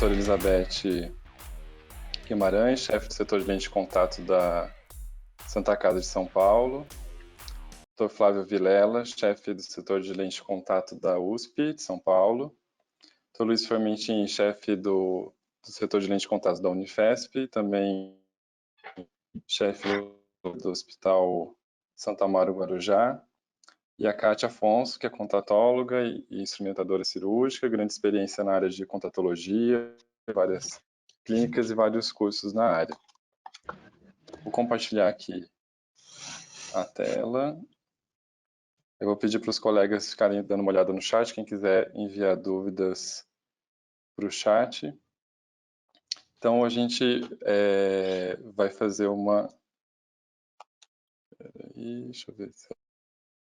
doutora Elizabeth Guimarães, chefe do setor de lente de contato da Santa Casa de São Paulo. Dr. Flávio Vilela, chefe do setor de lente de contato da USP de São Paulo. Dr. Luiz Formentin, chefe do setor de lente de contato da Unifesp, também chefe do Hospital Santa Amaro Guarujá. E a Kátia Afonso, que é contatóloga e instrumentadora cirúrgica, grande experiência na área de contatologia, várias clínicas e vários cursos na área. Vou compartilhar aqui a tela. Eu vou pedir para os colegas ficarem dando uma olhada no chat, quem quiser enviar dúvidas para o chat. Então, a gente vai fazer uma... Deixa eu ver se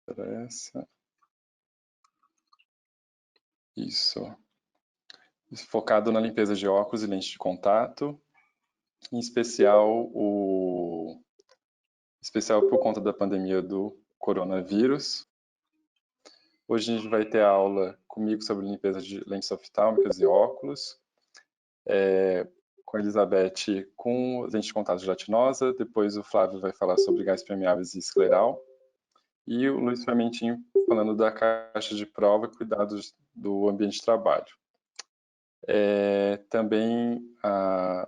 era essa. Isso. Focado na limpeza de óculos e lente de contato, em especial por conta da pandemia do coronavírus. Hoje a gente vai ter aula comigo sobre limpeza de lentes oftálmicas e óculos, com a Elizabeth com lente de contato gelatinosa, depois o Flávio vai falar sobre gás permeáveis e escleral, e o Luiz Formentin falando da caixa de prova e cuidados do ambiente de trabalho. Também,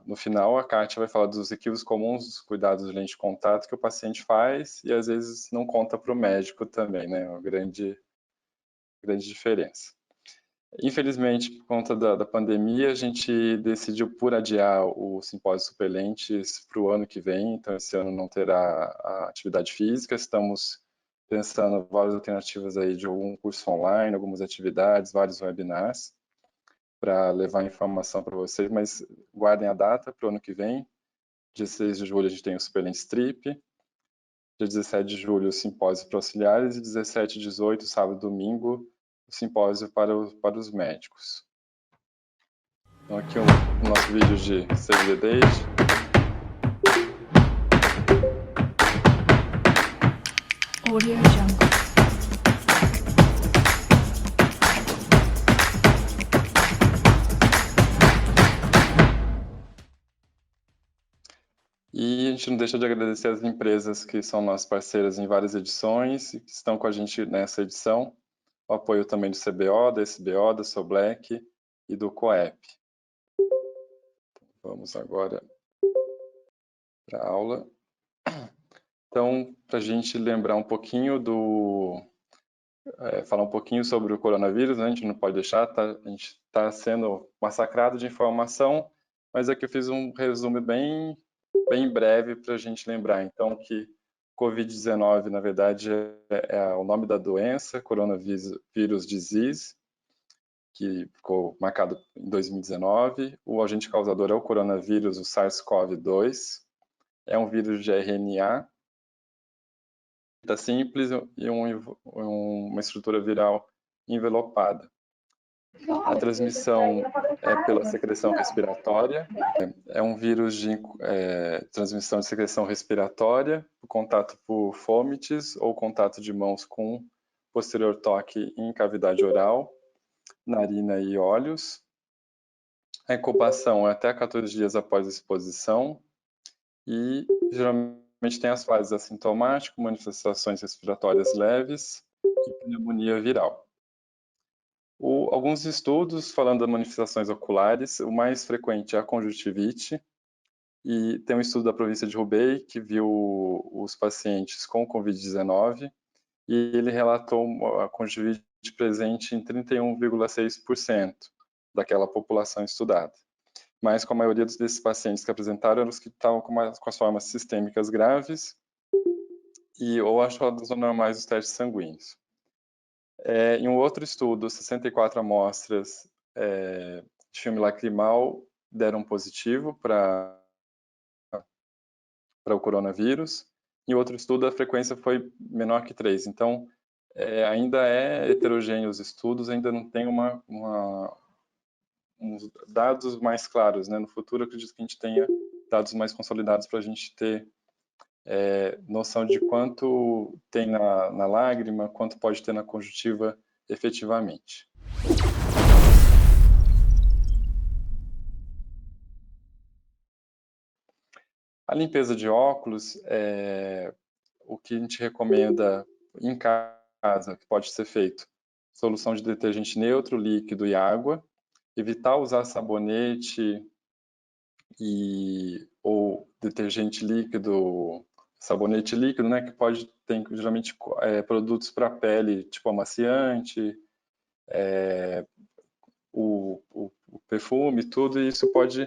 no final, a Kátia vai falar dos equívocos comuns dos cuidados de lente de contato que o paciente faz e às vezes não conta para o médico também, né? Uma grande diferença. Infelizmente, por conta da pandemia, a gente decidiu por adiar o simpósio Superlentes para o ano que vem, então esse ano não terá a atividade física, estamos pensando em várias alternativas aí de algum curso online, algumas atividades, vários webinars, para levar informação para vocês, mas guardem a data para o ano que vem. Dia 6 de julho a gente tem o Superlentes Trip, dia 17 de julho o simpósio para auxiliares e 17 e 18, sábado e domingo, o simpósio para os médicos. Então aqui o nosso vídeo de Save the Date. Audio Jungle. E a gente não deixa de agradecer as empresas que são nossas parceiras em várias edições e que estão com a gente nessa edição. O apoio também do CBO, da SBO, da Soblec e do COEP. Vamos agora para a aula. Então, para a gente lembrar um pouquinho falar um pouquinho sobre o coronavírus, né? A gente não pode deixar, a gente está sendo massacrado de informação, mas aqui eu fiz um resumo bem breve para a gente lembrar. Então, que Covid-19, na verdade, é o nome da doença, Coronavirus Disease, que ficou marcado em 2019. O agente causador é o coronavírus, o SARS-CoV-2. É um vírus de RNA, simples e uma estrutura viral envelopada. A transmissão é pela secreção respiratória. É um vírus de transmissão de secreção respiratória, o contato por fômites ou contato de mãos com posterior toque em cavidade oral, narina e olhos. A incubação é até 14 dias após a exposição e geralmente tem as fases assintomático, manifestações respiratórias leves e pneumonia viral. Alguns estudos falando das manifestações oculares, o mais frequente é a conjuntivite, e tem um estudo da província de Hubei que viu os pacientes com Covid-19 e ele relatou a conjuntivite presente em 31,6% daquela população estudada. Mas com a maioria desses pacientes que apresentaram eram os que estavam com as formas sistêmicas graves ou achados anormais dos testes sanguíneos. Em um outro estudo, 64 amostras de filme lacrimal deram positivo para o coronavírus. Em outro estudo, a frequência foi menor que 3. Então, ainda é heterogêneo os estudos, ainda não tem uns dados mais claros, né? No futuro, acredito que a gente tenha dados mais consolidados para a gente ter noção de quanto tem na lágrima, quanto pode ter na conjuntiva efetivamente. A limpeza de óculos, o que a gente recomenda em casa, que pode ser feito, solução de detergente neutro, líquido e água, evitar usar sabonete ou detergente líquido, sabonete líquido, né, que pode ter geralmente produtos para pele, tipo amaciante, o perfume, tudo, e isso pode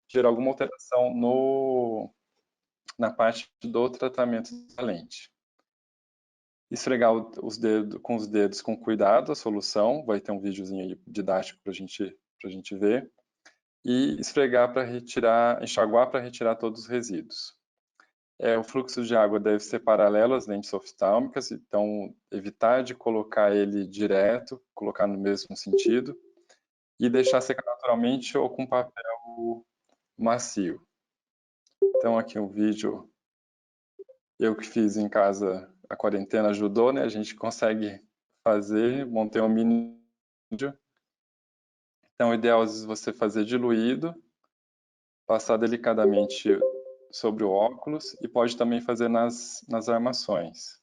gerar alguma alteração na parte do tratamento da lente. Esfregar com os dedos com cuidado a solução, vai ter um videozinho aí didático para a gente ver, e esfregar para retirar, enxaguar para retirar todos os resíduos. O fluxo de água deve ser paralelo às lentes oftálmicas, então evitar de colocar ele direto, colocar no mesmo sentido, e deixar secar naturalmente ou com papel macio. Então aqui um vídeo, eu que fiz em casa, a quarentena ajudou, né? A gente consegue fazer, montei um mini vídeo. Então o ideal é você fazer diluído, passar delicadamente sobre o óculos e pode também fazer nas armações.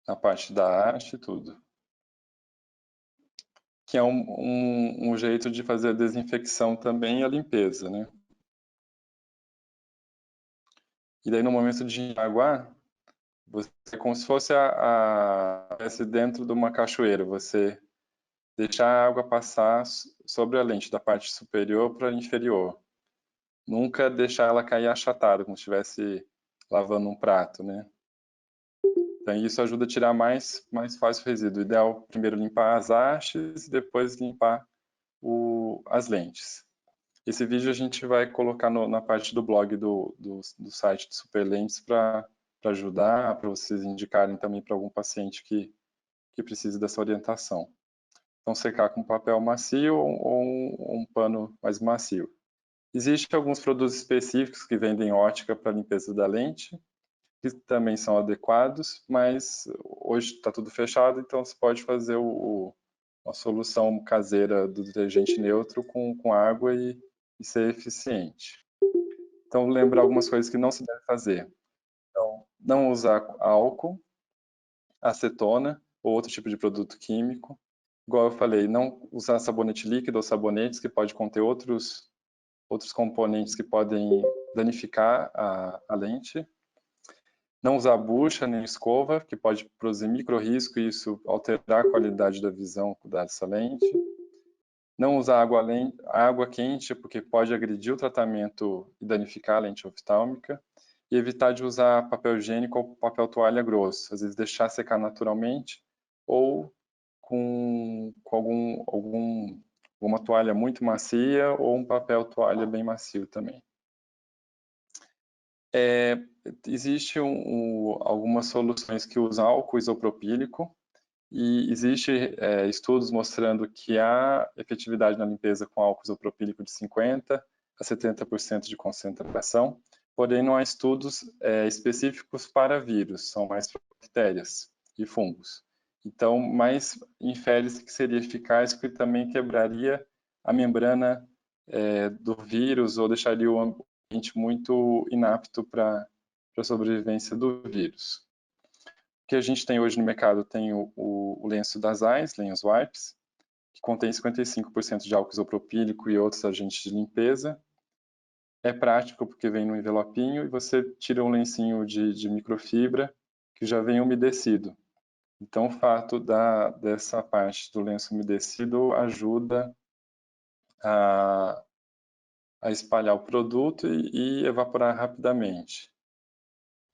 Na parte da haste e tudo. Que é um jeito de fazer a desinfecção também e a limpeza, né? E daí no momento de enxaguar, você é como se fosse dentro de uma cachoeira, você deixar a água passar sobre a lente da parte superior para a inferior. Nunca deixar ela cair achatada, como se estivesse lavando um prato, né? Então isso ajuda a tirar mais fácil o resíduo. O ideal é primeiro limpar as hastes e depois limpar as lentes. Esse vídeo a gente vai colocar na parte do blog do site do Superlentes para ajudar, para vocês indicarem também para algum paciente que precise dessa orientação. Então, secar com papel macio ou um pano mais macio. Existem alguns produtos específicos que vendem ótica para limpeza da lente, que também são adequados, mas hoje está tudo fechado, então você pode fazer uma solução caseira do detergente neutro com água e ser eficiente. Então, lembrar algumas coisas que não se deve fazer. Então, não usar álcool, acetona ou outro tipo de produto químico. Igual eu falei, não usar sabonete líquido ou sabonetes que pode conter outros componentes que podem danificar a lente. Não usar bucha nem escova, que pode produzir micro-risco e isso alterar a qualidade da visão dessa lente. Não usar água quente, porque pode agredir o tratamento e danificar a lente oftálmica. E evitar de usar papel higiênico ou papel toalha grosso. Às vezes deixar secar naturalmente ou com alguma toalha muito macia ou um papel toalha bem macio também. Existem algumas soluções que usam álcool isopropílico e existem estudos mostrando que há efetividade na limpeza com álcool isopropílico de 50% a 70% de concentração, porém não há estudos específicos para vírus, são mais para bactérias e fungos. Então, mais infere-se que seria eficaz, porque também quebraria a membrana do vírus ou deixaria o ambiente muito inapto para a sobrevivência do vírus. O que a gente tem hoje no mercado tem o lenço das Eyes, Lens Wipes, que contém 55% de álcool isopropílico e outros agentes de limpeza. É prático porque vem no envelopinho e você tira um lencinho de microfibra que já vem umedecido. Então, o fato dessa parte do lenço umedecido ajuda a espalhar o produto e evaporar rapidamente.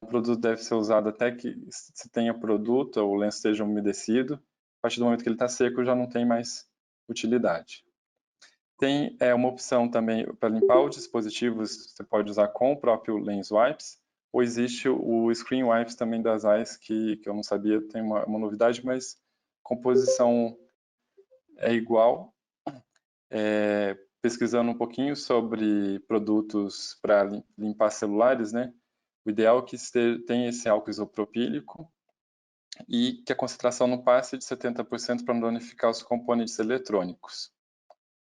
O produto deve ser usado até que se tenha produto, ou o lenço esteja umedecido. A partir do momento que ele está seco, já não tem mais utilidade. Tem uma opção também para limpar os dispositivos, você pode usar com o próprio Lens Wipes, ou existe o Screen Wipes também das Eyes, que eu não sabia, tem uma novidade, mas composição é igual. Pesquisando um pouquinho sobre produtos para limpar celulares, né? O ideal é que tenha esse álcool isopropílico e que a concentração não passe de 70% para não danificar os componentes eletrônicos.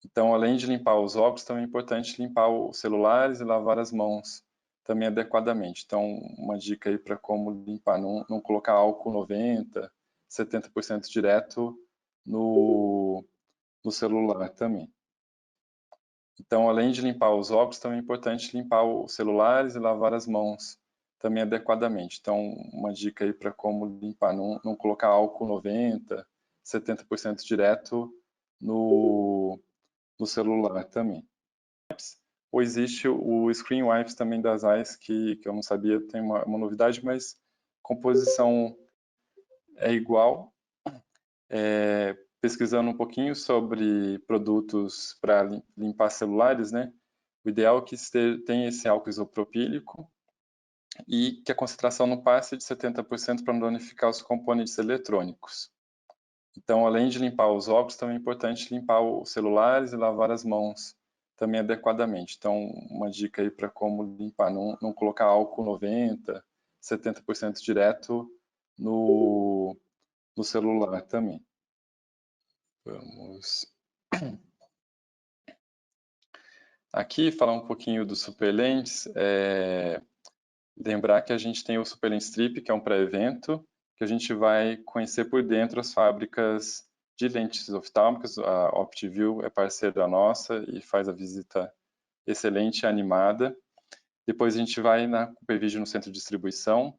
Então, além de limpar os óculos, também é importante limpar os celulares e lavar as mãos também adequadamente. Então, uma dica aí para como limpar, não colocar álcool 90, 70% direto no celular também. Então, além de limpar os óculos, também é importante limpar os celulares e lavar as mãos também adequadamente. Então, uma dica aí para como limpar, não colocar álcool 90, 70% direto no celular também. Ou existe o Screen Wipes também das Eyes, que eu não sabia, tem uma novidade, mas composição é igual. Pesquisando um pouquinho sobre produtos para limpar celulares, né? O ideal é que tenha esse álcool isopropílico e que a concentração não passe de 70% para não danificar os componentes eletrônicos. Então, além de limpar os óculos, também é importante limpar os celulares e lavar as mãos também adequadamente. Então, uma dica aí para como limpar, não colocar álcool 90, 70% direto no celular também. Vamos aqui falar um pouquinho dos superlentes. Lembrar que a gente tem o Superlente Trip, que é um pré-evento, que a gente vai conhecer por dentro as fábricas de lentes oftálmicas. A OptiView é parceira nossa e faz a visita excelente e animada. Depois a gente vai na Coopervision no centro de distribuição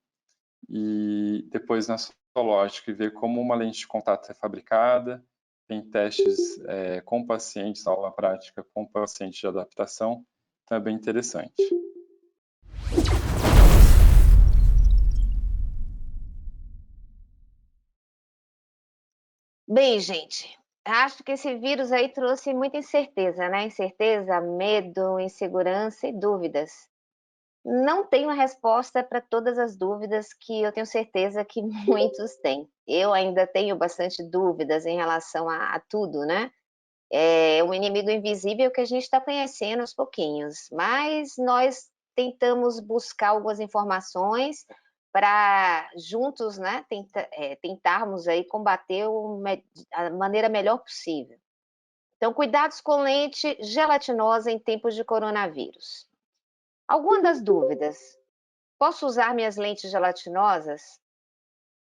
e depois na Sológica e ver como uma lente de contato é fabricada. Tem testes com pacientes, aula prática com pacientes de adaptação, então é bem interessante. Bem, gente, acho que esse vírus aí trouxe muita incerteza, né? Incerteza, medo, insegurança e dúvidas. Não tenho a resposta para todas as dúvidas que eu tenho certeza que muitos têm. Eu ainda tenho bastante dúvidas em relação a tudo, né? É um inimigo invisível que a gente está conhecendo aos pouquinhos, mas nós tentamos buscar algumas informações para juntos, né, tentarmos aí combater a maneira melhor possível. Então, cuidados com lente gelatinosa em tempos de coronavírus. Alguma das dúvidas? Posso usar minhas lentes gelatinosas?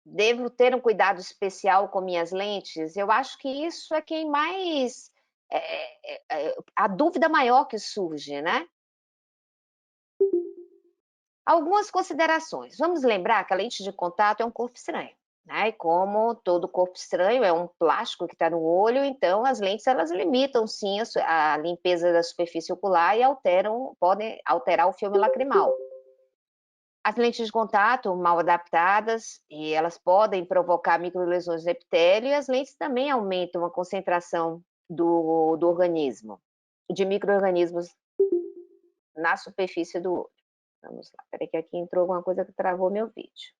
Devo ter um cuidado especial com minhas lentes? Eu acho que isso é quem mais a dúvida maior que surge, né? Algumas considerações. Vamos lembrar que a lente de contato é um corpo estranho, né? E como todo corpo estranho é um plástico que está no olho, então as lentes elas limitam sim a limpeza da superfície ocular e podem alterar o filme lacrimal. As lentes de contato mal adaptadas, e elas podem provocar microlesões no epitélio, e as lentes também aumentam a concentração do organismo, de micro-organismos na superfície do olho. Vamos lá, peraí que aqui entrou alguma coisa que travou meu vídeo.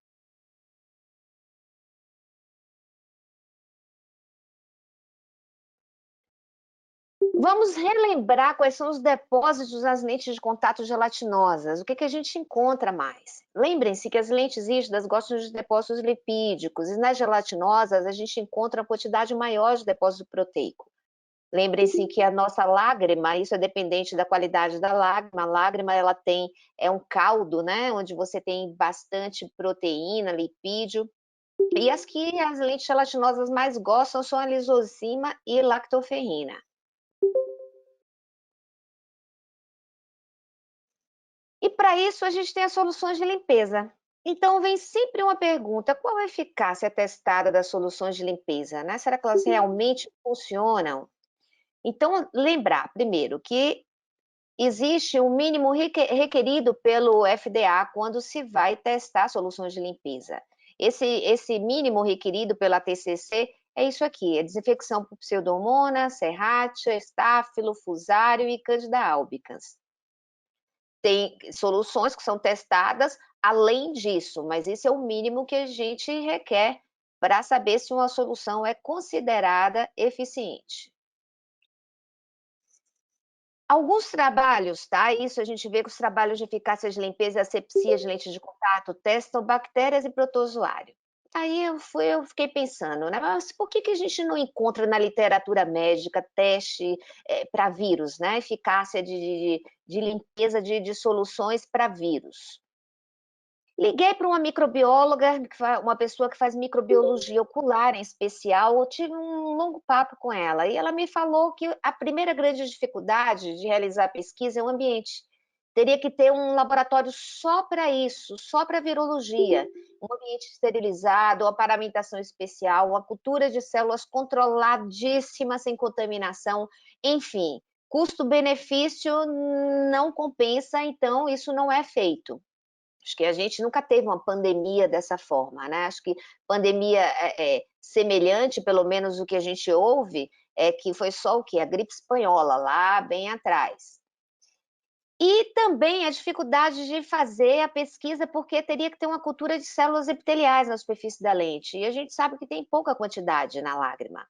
Vamos relembrar quais são os depósitos das lentes de contato gelatinosas. O que a gente encontra mais? Lembrem-se que as lentes rígidas gostam de depósitos lipídicos e nas gelatinosas a gente encontra uma quantidade maior de depósito proteico. Lembrem-se que a nossa lágrima, isso é dependente da qualidade da lágrima. A lágrima ela é um caldo, né, onde você tem bastante proteína, lipídio. E as que as lentes gelatinosas mais gostam são a lisozima e lactoferrina. E para isso a gente tem as soluções de limpeza. Então vem sempre uma pergunta: qual a eficácia testada das soluções de limpeza, né? Será que elas realmente funcionam? Então, lembrar primeiro que existe um mínimo requerido pelo FDA quando se vai testar soluções de limpeza. Esse mínimo requerido pela TCC é isso aqui: é desinfecção por pseudomonas, serratia, estáfilo, fusário e candida albicans. Tem soluções que são testadas além disso, mas esse é o mínimo que a gente requer para saber se uma solução é considerada eficiente. Alguns trabalhos, tá? Isso a gente vê que os trabalhos de eficácia de limpeza e asepsia de lentes de contato testam bactérias e protozoário. Aí eu fiquei pensando, né, mas por que que a gente não encontra na literatura médica teste, para vírus, né, eficácia de limpeza de soluções para vírus? Liguei para uma microbióloga, uma pessoa que faz microbiologia ocular em especial, eu tive um longo papo com ela, e ela me falou que a primeira grande dificuldade de realizar a pesquisa é o ambiente. Teria que ter um laboratório só para isso, só para virologia, um ambiente esterilizado, uma paramentação especial, uma cultura de células controladíssima, sem contaminação, enfim, custo-benefício não compensa, então isso não é feito. Acho que a gente nunca teve uma pandemia dessa forma, né? Acho que pandemia semelhante, pelo menos o que a gente ouve, é que foi só o quê? A gripe espanhola, lá bem atrás. E também a dificuldade de fazer a pesquisa, porque teria que ter uma cultura de células epiteliais na superfície da lente, e a gente sabe que tem pouca quantidade na lágrima.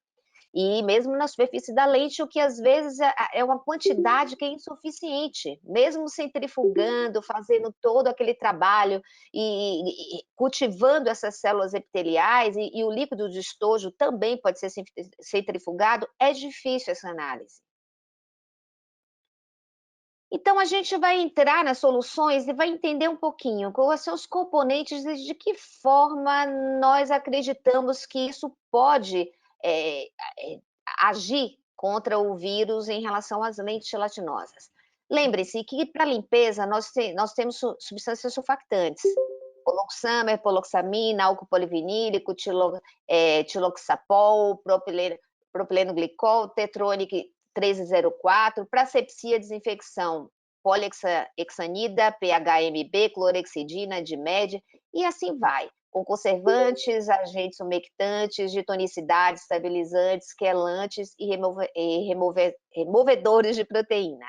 E mesmo na superfície da lente, o que às vezes é uma quantidade que é insuficiente, mesmo centrifugando, fazendo todo aquele trabalho e cultivando essas células epiteliais, e o líquido de estojo também pode ser centrifugado, é difícil essa análise. Então a gente vai entrar nas soluções e vai entender um pouquinho quais são os componentes e de que forma nós acreditamos que isso pode eh, agir contra o vírus em relação às lentes gelatinosas. Lembre-se que para limpeza nós temos substâncias surfactantes, poloxamer, poloxamina, álcool polivinílico, tiloxapol, propileno glicol, tetronic 1304, para sepsia, desinfecção, polihexanida, PHMB, clorexidina, Dimed, e assim vai, com conservantes, agentes umectantes, de tonicidade, estabilizantes, quelantes e removedores de proteína.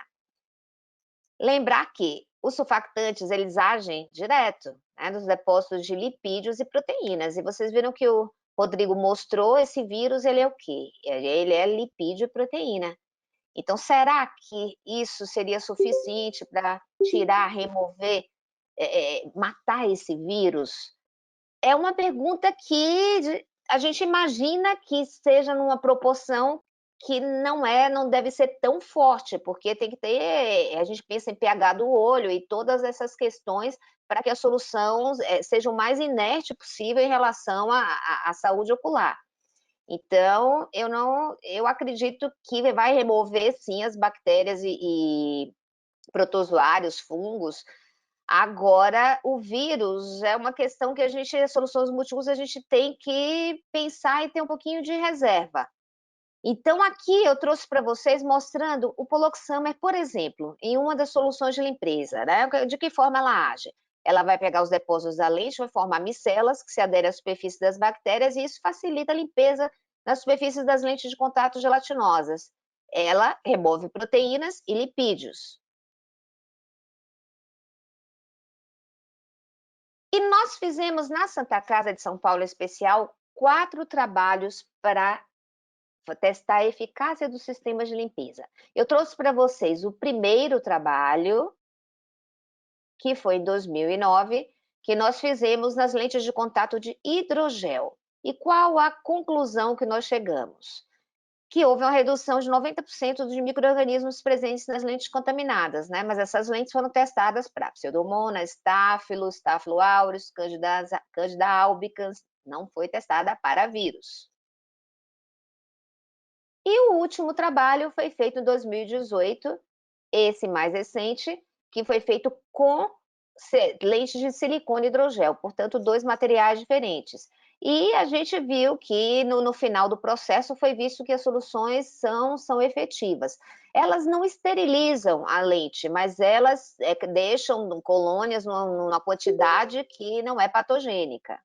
Lembrar que os surfactantes, eles agem direto, né, nos depósitos de lipídios e proteínas, e vocês viram que o Rodrigo mostrou, esse vírus, ele é o quê? Ele é lipídio e proteína. Então, será que isso seria suficiente para tirar, remover, matar esse vírus? É uma pergunta que a gente imagina que seja numa proporção que não deve ser tão forte, porque tem que ter, a gente pensa em pH do olho e todas essas questões para que a solução seja o mais inerte possível em relação à saúde ocular. Então, eu acredito que vai remover sim as bactérias e protozoários, fungos. Agora, o vírus é uma questão que soluções múltiplas, a gente tem que pensar e ter um pouquinho de reserva. Então, aqui eu trouxe para vocês mostrando o poloxamer, por exemplo, em uma das soluções de limpeza, né? De que forma ela age? Ela vai pegar os depósitos da lente, vai formar micelas que se aderem à superfície das bactérias, e isso facilita a limpeza nas superfícies das lentes de contato gelatinosas. Ela remove proteínas e lipídios. E nós fizemos na Santa Casa de São Paulo, em especial, 4 trabalhos para testar a eficácia dos sistemas de limpeza. Eu trouxe para vocês o primeiro trabalho, que foi em 2009, que nós fizemos nas lentes de contato de hidrogel. E qual a conclusão que nós chegamos? Que houve uma redução de 90% dos micro-organismos presentes nas lentes contaminadas, né? Mas essas lentes foram testadas para Pseudomonas, Staphylo aureus, Candida albicans, não foi testada para vírus. E o último trabalho foi feito em 2018, esse mais recente, que foi feito com lentes de silicone e hidrogel, portanto, 2 materiais diferentes. E a gente viu que no final do processo foi visto que as soluções são efetivas. Elas não esterilizam a lente, mas elas deixam colônias numa quantidade que não é patogênica.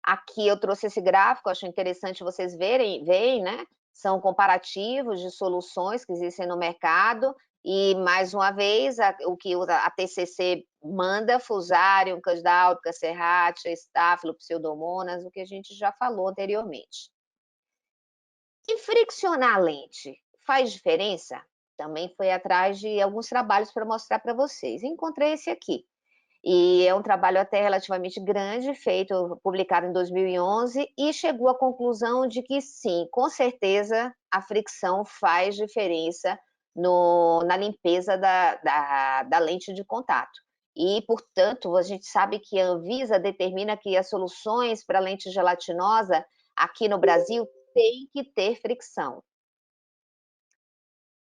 Aqui eu trouxe esse gráfico, acho interessante vocês verem, né? São comparativos de soluções que existem no mercado, e mais uma vez, o que a TCC manda, Fusarium, Candida albicans, Serratia, Staphylo, Pseudomonas, o que a gente já falou anteriormente. E friccionar a lente faz diferença? Também foi atrás de alguns trabalhos para mostrar para vocês. Encontrei esse aqui. E é um trabalho até relativamente grande, feito, publicado em 2011, e chegou à conclusão de que sim, com certeza a fricção faz diferença na limpeza da lente de contato. E, portanto, a gente sabe que a Anvisa determina que as soluções para lente gelatinosa aqui no Brasil têm que ter fricção.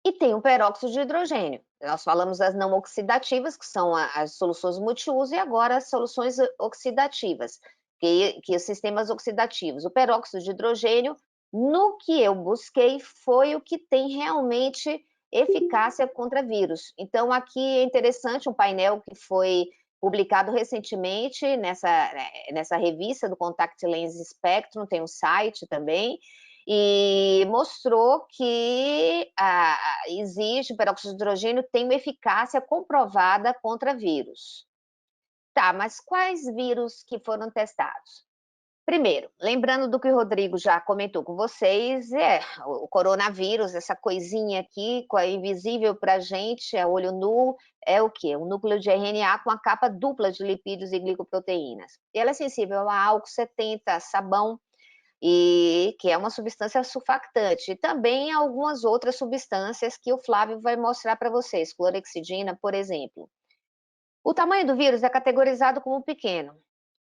E tem o peróxido de hidrogênio. Nós falamos das não oxidativas, que são as soluções multiuso, e agora as soluções oxidativas, que os sistemas oxidativos. O peróxido de hidrogênio, no que eu busquei, foi o que tem realmente eficácia contra vírus. Então, aqui é interessante um painel que foi publicado recentemente nessa revista do Contact Lens Spectrum, tem um site também, e mostrou que existe, o peróxido de hidrogênio tem uma eficácia comprovada contra vírus. Tá, mas quais vírus que foram testados? Primeiro, lembrando do que o Rodrigo já comentou com vocês, o coronavírus, essa coisinha aqui, invisível para a gente, é olho nu, é o quê? Um núcleo de RNA com a capa dupla de lipídios e glicoproteínas. E ela é sensível a álcool 70, sabão, e que é uma substância surfactante, e também algumas outras substâncias que o Flávio vai mostrar para vocês, clorexidina, por exemplo. O tamanho do vírus é categorizado como pequeno.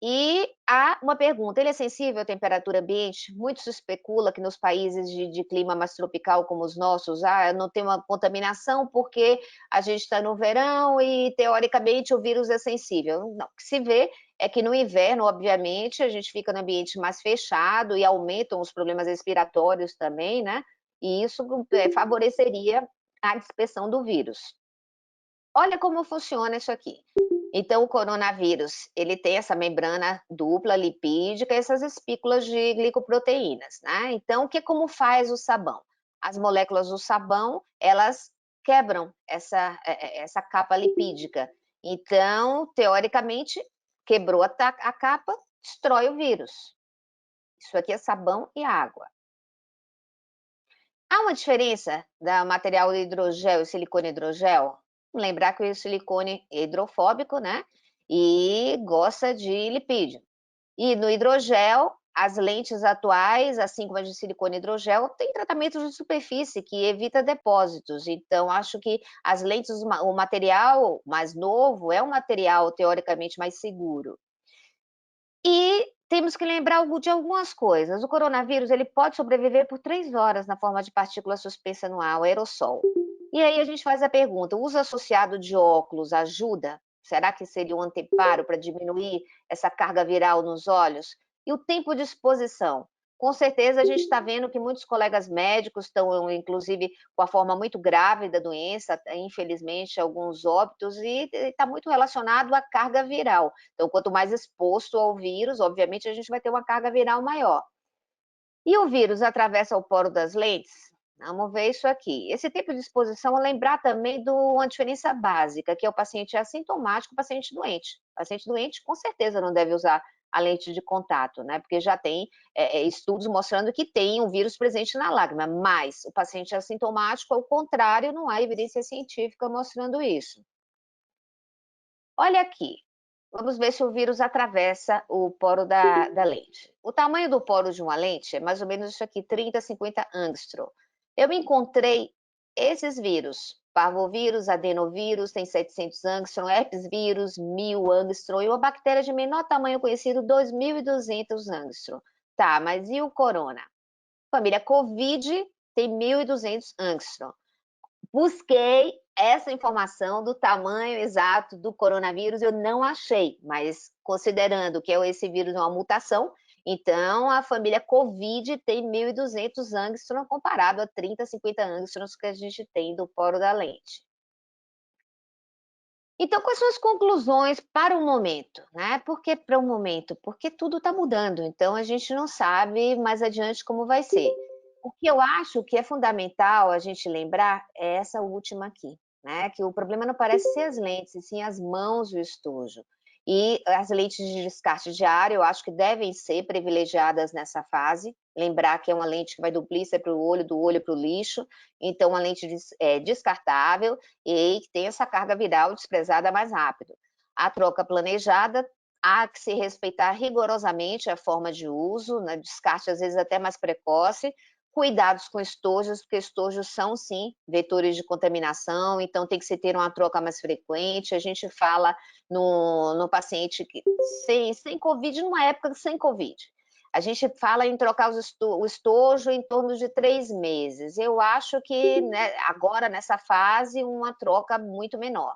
E há uma pergunta, ele é sensível à temperatura ambiente? Muito se especula que nos países de clima mais tropical como os nossos, não tem uma contaminação porque a gente está no verão e, teoricamente, o vírus é sensível. Não, o que se vê é que no inverno, obviamente, a gente fica no ambiente mais fechado e aumentam os problemas respiratórios também, né? E isso favoreceria a dispersão do vírus. Olha como funciona isso aqui. Então, o coronavírus, ele tem essa membrana dupla lipídica e essas espículas de glicoproteínas, né? Então, como faz o sabão? As moléculas do sabão, elas quebram essa capa lipídica. Então, teoricamente, quebrou a capa, destrói o vírus. Isso aqui é sabão e água. Há uma diferença do material hidrogel e silicone hidrogel? Lembrar que o silicone é hidrofóbico, né? E gosta de lipídio. E no hidrogel, as lentes atuais, assim como as de silicone hidrogel, têm tratamento de superfície que evita depósitos. Então, acho que as lentes, o material mais novo é um material teoricamente mais seguro. E temos que lembrar de algumas coisas. O coronavírus ele pode sobreviver por 3 horas na forma de partícula suspensa no ar, o aerossol. E aí a gente faz a pergunta: o uso associado de óculos ajuda? Será que seria um anteparo para diminuir essa carga viral nos olhos? E o tempo de exposição? Com certeza a gente está vendo que muitos colegas médicos estão, inclusive, com a forma muito grave da doença, infelizmente, alguns óbitos, e está muito relacionado à carga viral. Então, quanto mais exposto ao vírus, obviamente, a gente vai ter uma carga viral maior. E o vírus atravessa o poro das lentes? Vamos ver isso aqui. Esse tempo de exposição é lembrar também uma diferença básica, que é o paciente assintomático e o paciente doente. O paciente doente, com certeza, não deve usar a lente de contato, né? Porque já tem estudos mostrando que tem um vírus presente na lágrima, mas o paciente assintomático, ao contrário, não há evidência científica mostrando isso. Olha aqui, vamos ver se o vírus atravessa o poro da lente. O tamanho do poro de uma lente é mais ou menos isso aqui, 30 a 50 angstrom. Eu encontrei esses vírus, parvovírus, adenovírus, tem 700 angstrom, herpes vírus, 1000 angstrom, e uma bactéria de menor tamanho conhecido, 2200 angstrom. Tá, mas e o corona? Família Covid tem 1200 angstrom. Busquei essa informação do tamanho exato do coronavírus, eu não achei, mas considerando que esse vírus é uma mutação, então a família Covid tem 1200 angstrom comparado a 30, 50 angstroms que a gente tem do poro da lente. Então, quais são as conclusões para o momento, né? Por que para o momento? Porque tudo está mudando, então a gente não sabe mais adiante como vai ser. O que eu acho que é fundamental a gente lembrar é essa última aqui, né? Que o problema não parece ser as lentes, e sim as mãos e o estojo. E as lentes de descarte diário, eu acho que devem ser privilegiadas nessa fase. Lembrar que é uma lente que vai do blíster para o olho, do olho para o lixo. Então, uma lente descartável e que tem essa carga viral desprezada mais rápido. A troca planejada, há que se respeitar rigorosamente a forma de uso, né? Descarte às vezes até mais precoce, cuidados com estojos, porque estojos são sim vetores de contaminação, então tem que se ter uma troca mais frequente. A gente fala no paciente que, sem Covid, numa época sem Covid. A gente fala em trocar o estojo em torno de 3 meses. Eu acho que, né, agora, nessa fase, uma troca muito menor.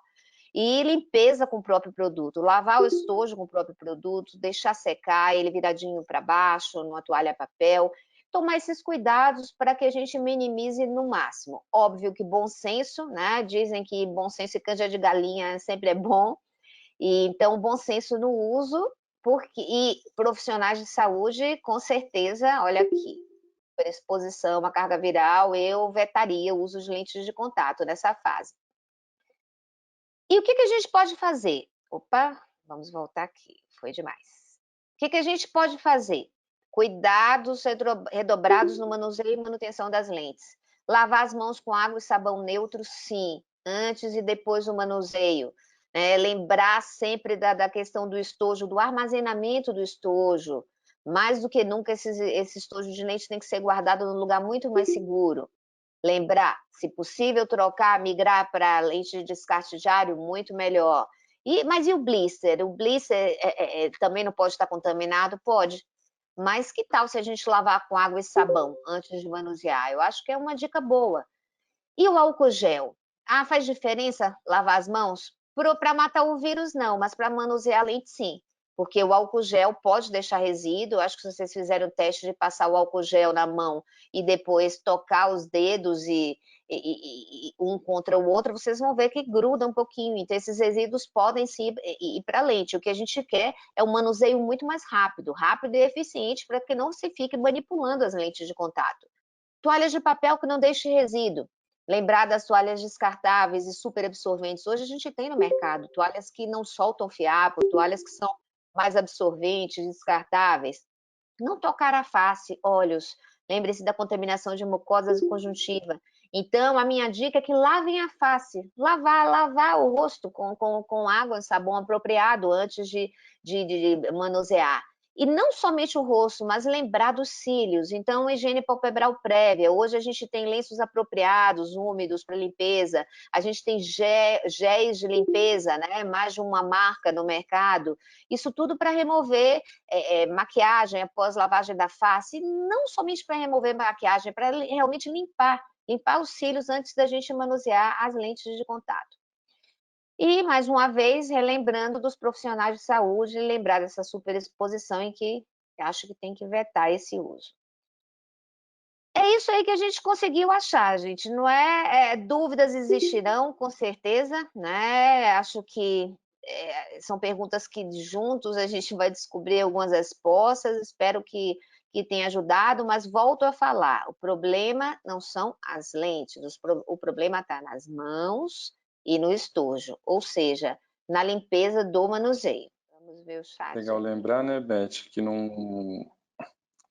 E limpeza com o próprio produto, lavar o estojo com o próprio produto, deixar secar ele viradinho para baixo, numa toalha papel, tomar esses cuidados para que a gente minimize no máximo. Óbvio que bom senso, né? Dizem que bom senso e canja de galinha sempre é bom, e então bom senso no uso, e profissionais de saúde, com certeza, olha aqui, por exposição à carga viral, eu vetaria o uso de lentes de contato nessa fase. E o que a gente pode fazer? Opa, vamos voltar aqui, foi demais. O que a gente pode fazer? Cuidados redobrados no manuseio e manutenção das lentes. Lavar as mãos com água e sabão neutro, sim, antes e depois do manuseio. Lembrar sempre da questão do estojo, do armazenamento do estojo. Mais do que nunca, esse estojo de lente tem que ser guardado num lugar muito mais seguro. Lembrar, se possível, trocar, migrar para lente de descarte diário, muito melhor. Mas e o blister? O blister também não pode estar contaminado? Pode. Mas que tal se a gente lavar com água e sabão antes de manusear? Eu acho que é uma dica boa. E o álcool gel? Ah, faz diferença lavar as mãos? Para matar o vírus, não, mas para manusear a lente, sim. Porque o álcool gel pode deixar resíduo. Acho que se vocês fizerem o teste de passar o álcool gel na mão e depois tocar os dedos e um contra o outro, vocês vão ver que gruda um pouquinho. Então, esses resíduos podem sim ir para a lente. O que a gente quer é um manuseio muito mais rápido e eficiente, para que não se fique manipulando as lentes de contato. Toalhas de papel que não deixe resíduo. Lembrar das toalhas descartáveis e super absorventes. Hoje a gente tem no mercado toalhas que não soltam fiapo, toalhas que são mais absorventes, descartáveis. Não tocar a face, olhos. Lembre-se da contaminação de mucosas e conjuntiva. Então, a minha dica é que lavem a face. Lavar o rosto com água e sabão apropriado antes de manusear. E não somente o rosto, mas lembrar dos cílios. Então, higiene palpebral prévia. Hoje a gente tem lenços apropriados, úmidos para limpeza. A gente tem géis de limpeza, né? Mais de uma marca no mercado. Isso tudo para remover maquiagem após lavagem da face. E não somente para remover maquiagem, para realmente limpar os cílios antes da gente manusear as lentes de contato. E, mais uma vez, relembrando dos profissionais de saúde, lembrar dessa superexposição em que acho que tem que vetar esse uso. É isso aí que a gente conseguiu achar, gente. Não dúvidas existirão, com certeza, né? Acho que são perguntas que juntos a gente vai descobrir algumas respostas. Espero que tenha ajudado, mas volto a falar, o problema não são as lentes, o problema está nas mãos e no estojo, ou seja, na limpeza do manuseio. Vamos ver o chat. Legal lembrar, né, Beth, que não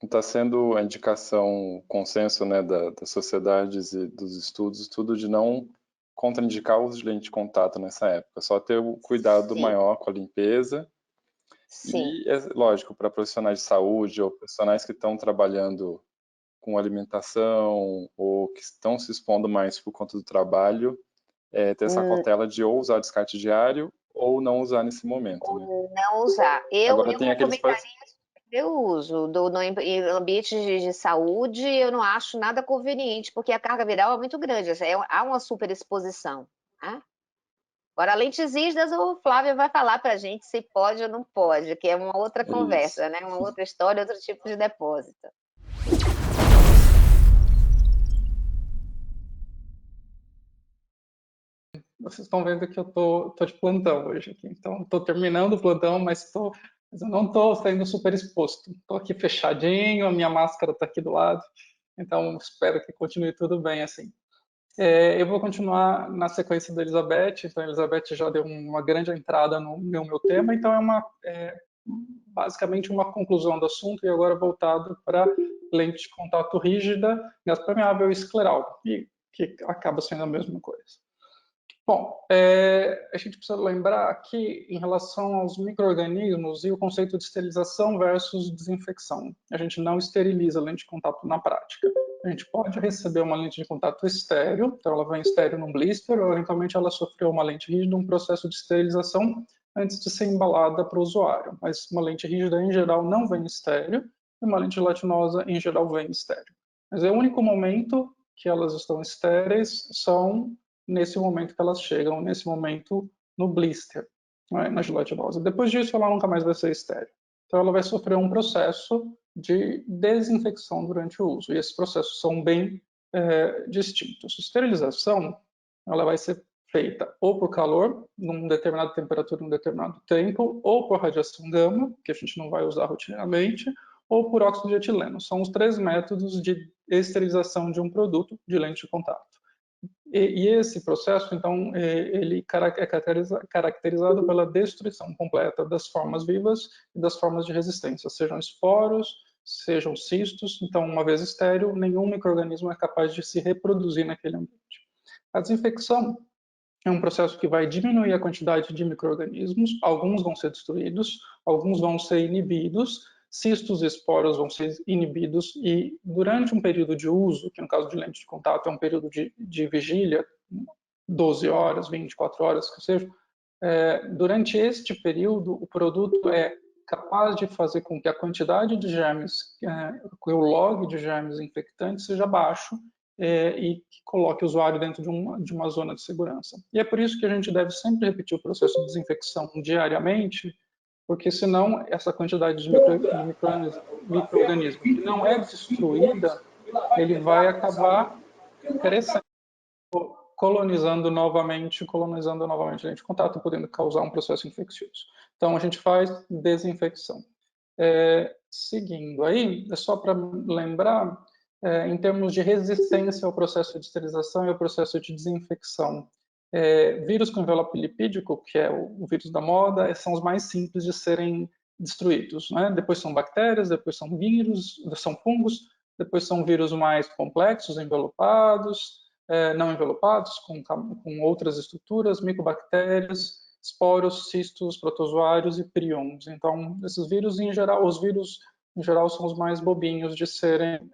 está sendo a indicação, consenso, né, das sociedades e dos estudos, tudo de não contraindicar o uso de lente de contato nessa época, só ter o cuidado maior com a limpeza. Sim. E, é lógico, para profissionais de saúde ou profissionais que estão trabalhando com alimentação ou que estão se expondo mais por conta do trabalho, ter essa cautela de ou usar descarte diário ou não usar nesse momento. Né? Não usar. Agora tem aqueles eu uso em ambiente de saúde, eu não acho nada conveniente, porque a carga viral é muito grande, há uma superexposição. Né? Agora, lentes híbridas, o Flávio vai falar para a gente se pode ou não pode, que é uma outra conversa, né? Uma outra história, outro tipo de depósito. Vocês estão vendo que eu tô de plantão hoje aqui, então estou terminando o plantão, mas eu não estou sendo super exposto. Estou aqui fechadinho, a minha máscara está aqui do lado, então espero que continue tudo bem assim. Eu vou continuar na sequência da Elizabeth, então a Elizabeth já deu uma grande entrada no meu tema, então basicamente uma conclusão do assunto e agora voltado para lente de contato rígida, gás permeável e escleral, que acaba sendo a mesma coisa. Bom, a gente precisa lembrar que, em relação aos micro-organismos e o conceito de esterilização versus desinfecção, a gente não esteriliza a lente de contato na prática. A gente pode receber uma lente de contato estéril, então ela vem estéril num blister, ou eventualmente ela sofreu uma lente rígida, um processo de esterilização antes de ser embalada para o usuário. Mas uma lente rígida, em geral, não vem estéril, e uma lente gelatinosa, em geral, vem estéril. Mas é o único momento que elas estão estéreis são nesse momento que elas chegam, nesse momento no blister, né, na gelatinosa. Depois disso, ela nunca mais vai ser estéril. Então, ela vai sofrer um processo de desinfecção durante o uso. E esses processos são bem distintos. A esterilização, ela vai ser feita ou por calor, numa determinada temperatura, num determinado tempo, ou por radiação gama, que a gente não vai usar rotineiramente, ou por óxido de etileno. São os 3 métodos de esterilização de um produto de lente de contato. E esse processo, então, ele é caracterizado pela destruição completa das formas vivas e das formas de resistência, sejam esporos, sejam cistos. Então, uma vez estéril, nenhum micro-organismo é capaz de se reproduzir naquele ambiente. A desinfecção é um processo que vai diminuir a quantidade de micro-organismos, alguns vão ser destruídos, alguns vão ser inibidos, cistos e esporos vão ser inibidos e durante um período de uso, que no caso de lente de contato é um período de vigília, 12 horas, 24 horas, que seja, durante este período o produto é capaz de fazer com que a quantidade de germes, o log de germes infectantes seja baixo e que coloque o usuário dentro de uma zona de segurança. E é por isso que a gente deve sempre repetir o processo de desinfecção diariamente, porque senão essa quantidade de micro-organismo que não é destruída, ele vai acabar crescendo, colonizando novamente a lente de contato, podendo causar um processo infeccioso. Então a gente faz desinfecção. Seguindo aí, é só para lembrar, em termos de resistência ao processo de esterilização e ao processo de desinfecção, vírus com envelope lipídico, que é o vírus da moda, são os mais simples de serem destruídos, né? Depois são bactérias, depois são vírus, são fungos, depois são vírus mais complexos, envelopados, não envelopados, com outras estruturas, micobactérias, esporos, cistos, protozoários e prions. Então, esses vírus, em geral, os vírus em geral são os mais bobinhos de serem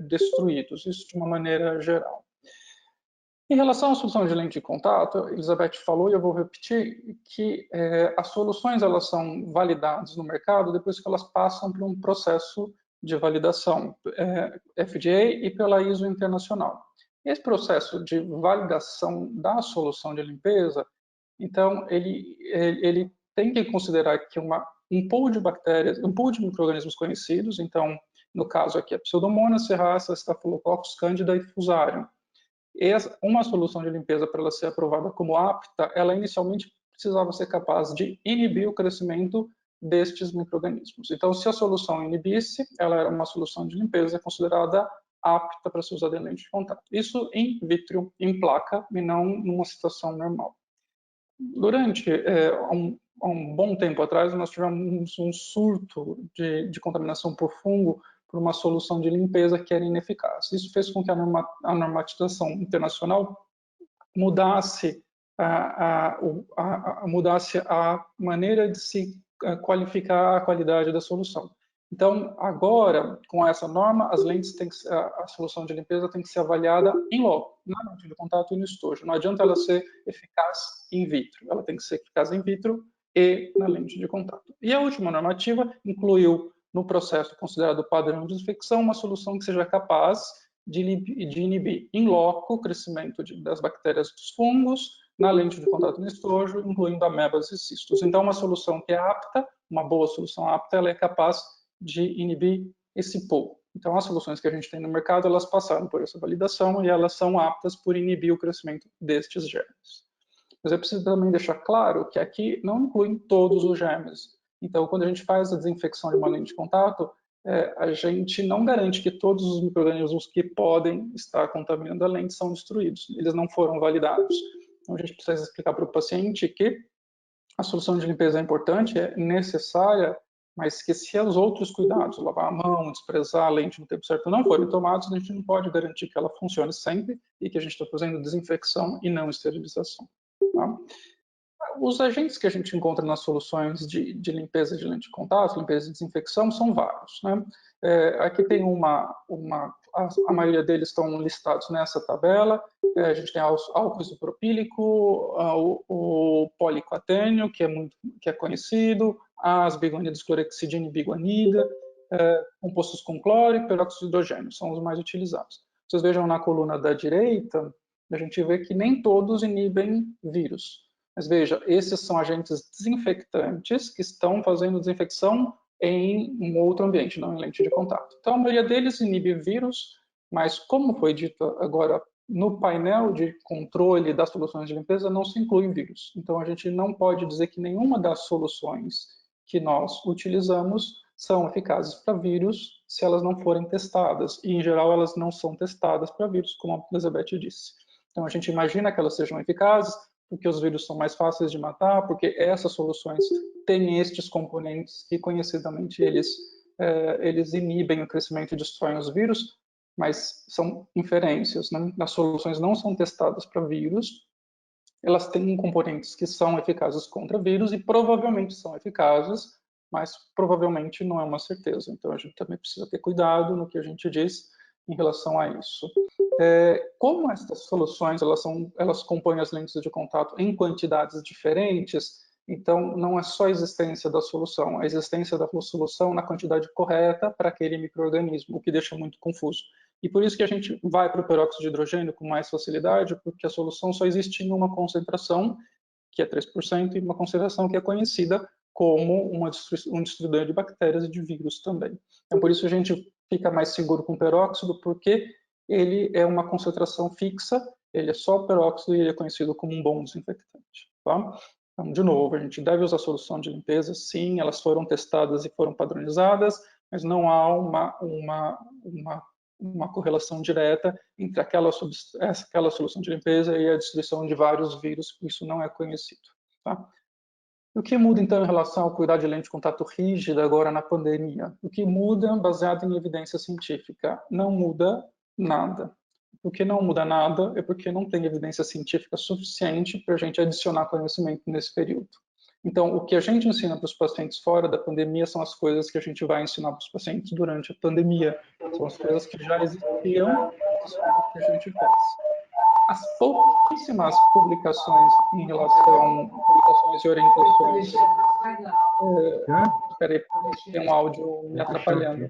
destruídos, isso de uma maneira geral. Em relação à solução de lente de contato, a Elizabeth falou, e eu vou repetir, que as soluções elas são validadas no mercado depois que elas passam por um processo de validação, FDA e pela ISO internacional. Esse processo de validação da solução de limpeza, então, ele tem que considerar que um pool de bactérias, um pool de micro-organismos conhecidos, então, no caso aqui, a Pseudomonas, Serratia, Staphylococcus, Candida e Fusarium. Uma solução de limpeza, para ela ser aprovada como apta, ela inicialmente precisava ser capaz de inibir o crescimento destes micro-organismos. Então, se a solução inibisse, ela era uma solução de limpeza considerada apta para ser usada em lente de contato. Isso in vitro, em placa, e não numa situação normal. Durante um bom tempo atrás, nós tivemos um surto de contaminação por fungo por uma solução de limpeza que era ineficaz. Isso fez com que a normatização internacional mudasse mudasse a maneira de se qualificar a qualidade da solução. Então, agora, com essa norma, as lentes a solução de limpeza tem que ser avaliada em loco, na lente de contato e no estojo. Não adianta ela ser eficaz in vitro, ela tem que ser eficaz in vitro e na lente de contato. E a última normativa incluiu, no processo considerado padrão de desinfecção, uma solução que seja capaz de inibir in loco o crescimento das bactérias dos fungos na lente de contato no estojo, incluindo amebas e cistos. Então, uma solução que é apta, uma boa solução apta, ela é capaz de inibir esse pool. Então, as soluções que a gente tem no mercado, elas passaram por essa validação e elas são aptas por inibir o crescimento destes germes. Mas eu preciso também deixar claro que aqui não incluem todos os germes. Então, quando a gente faz a desinfecção de uma lente de contato, a gente não garante que todos os micro-organismos que podem estar contaminando a lente são destruídos. Eles não foram validados. Então, a gente precisa explicar para o paciente que a solução de limpeza é importante, é necessária, mas que se os outros cuidados, lavar a mão, desprezar a lente no tempo certo, não forem tomados, a gente não pode garantir que ela funcione sempre e que a gente está fazendo desinfecção e não esterilização. Tá? Os agentes que a gente encontra nas soluções de limpeza de lente de contato, limpeza de desinfecção, são vários, né? Aqui tem a maioria deles estão listados nessa tabela. A gente tem álcool isopropílico, o poliquatênio, que é conhecido, as biguanidas, clorexidina e biguanida, compostos com cloro e peróxido de hidrogênio, são os mais utilizados. Vocês vejam na coluna da direita, a gente vê que nem todos inibem vírus. Mas veja, esses são agentes desinfectantes que estão fazendo desinfecção em um outro ambiente, não em lente de contato. Então, a maioria deles inibe vírus, mas como foi dito agora, no painel de controle das soluções de limpeza não se inclui vírus. Então, a gente não pode dizer que nenhuma das soluções que nós utilizamos são eficazes para vírus se elas não forem testadas. E, em geral, elas não são testadas para vírus, como a Elizabeth disse. Então, a gente imagina que elas sejam eficazes, porque os vírus são mais fáceis de matar, porque essas soluções têm estes componentes que, conhecidamente, eles inibem o crescimento e destroem os vírus, mas são inferências, né? As soluções não são testadas para vírus, elas têm componentes que são eficazes contra vírus e provavelmente são eficazes, mas provavelmente não é uma certeza. Então, a gente também precisa ter cuidado no que a gente diz em relação a isso. Como essas soluções elas compõem as lentes de contato em quantidades diferentes, então não é só a existência da solução, a existência da solução na quantidade correta para aquele micro-organismo, o que deixa muito confuso. E por isso que a gente vai para o peróxido de hidrogênio com mais facilidade, porque a solução só existe em uma concentração, que é 3%, e uma concentração que é conhecida como um destruidor de bactérias e de vírus também. Então, por isso a gente fica mais seguro com o peróxido, porque ele é uma concentração fixa, ele é só peróxido e ele é conhecido como um bom desinfectante. Tá? Então, de novo, a gente deve usar solução de limpeza, sim, elas foram testadas e foram padronizadas, mas não há uma correlação direta entre aquela solução de limpeza e a destruição de vários vírus, isso não é conhecido. Tá? O que muda, então, em relação ao cuidado de lente de contato rígida agora na pandemia? O que muda, baseado em evidência científica? Não muda nada. Por que não muda nada? É porque não tem evidência científica suficiente para a gente adicionar conhecimento nesse período. Então, o que a gente ensina para os pacientes fora da pandemia são as coisas que a gente vai ensinar para os pacientes durante a pandemia. São as coisas que já existiam, as coisas que a gente faz. As pouquíssimas publicações em relação a publicações e orientações. Espera aí, tem um áudio me atrapalhando.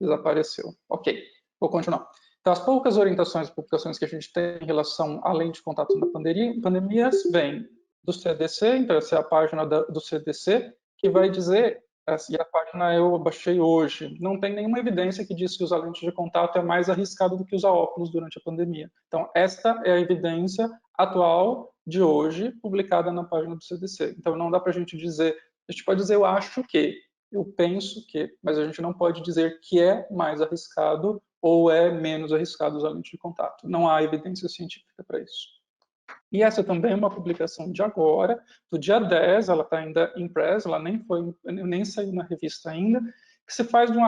Desapareceu. Ok, vou continuar. Então, as poucas orientações e publicações que a gente tem em relação à lente de contato na pandemias vêm do CDC, então essa é a página do CDC, que vai dizer, e a página eu baixei hoje, não tem nenhuma evidência que diz que usar lente de contato é mais arriscado do que usar óculos durante a pandemia. Então, esta é a evidência atual de hoje, publicada na página do CDC. Então, não dá para a gente dizer, a gente pode dizer eu acho que, eu penso que, mas a gente não pode dizer que é mais arriscado ou é menos arriscado usar lente de contato. Não há evidência científica para isso. E essa também é uma publicação de agora, do dia 10, ela está ainda impressa, ela nem saiu na revista ainda, que se faz de um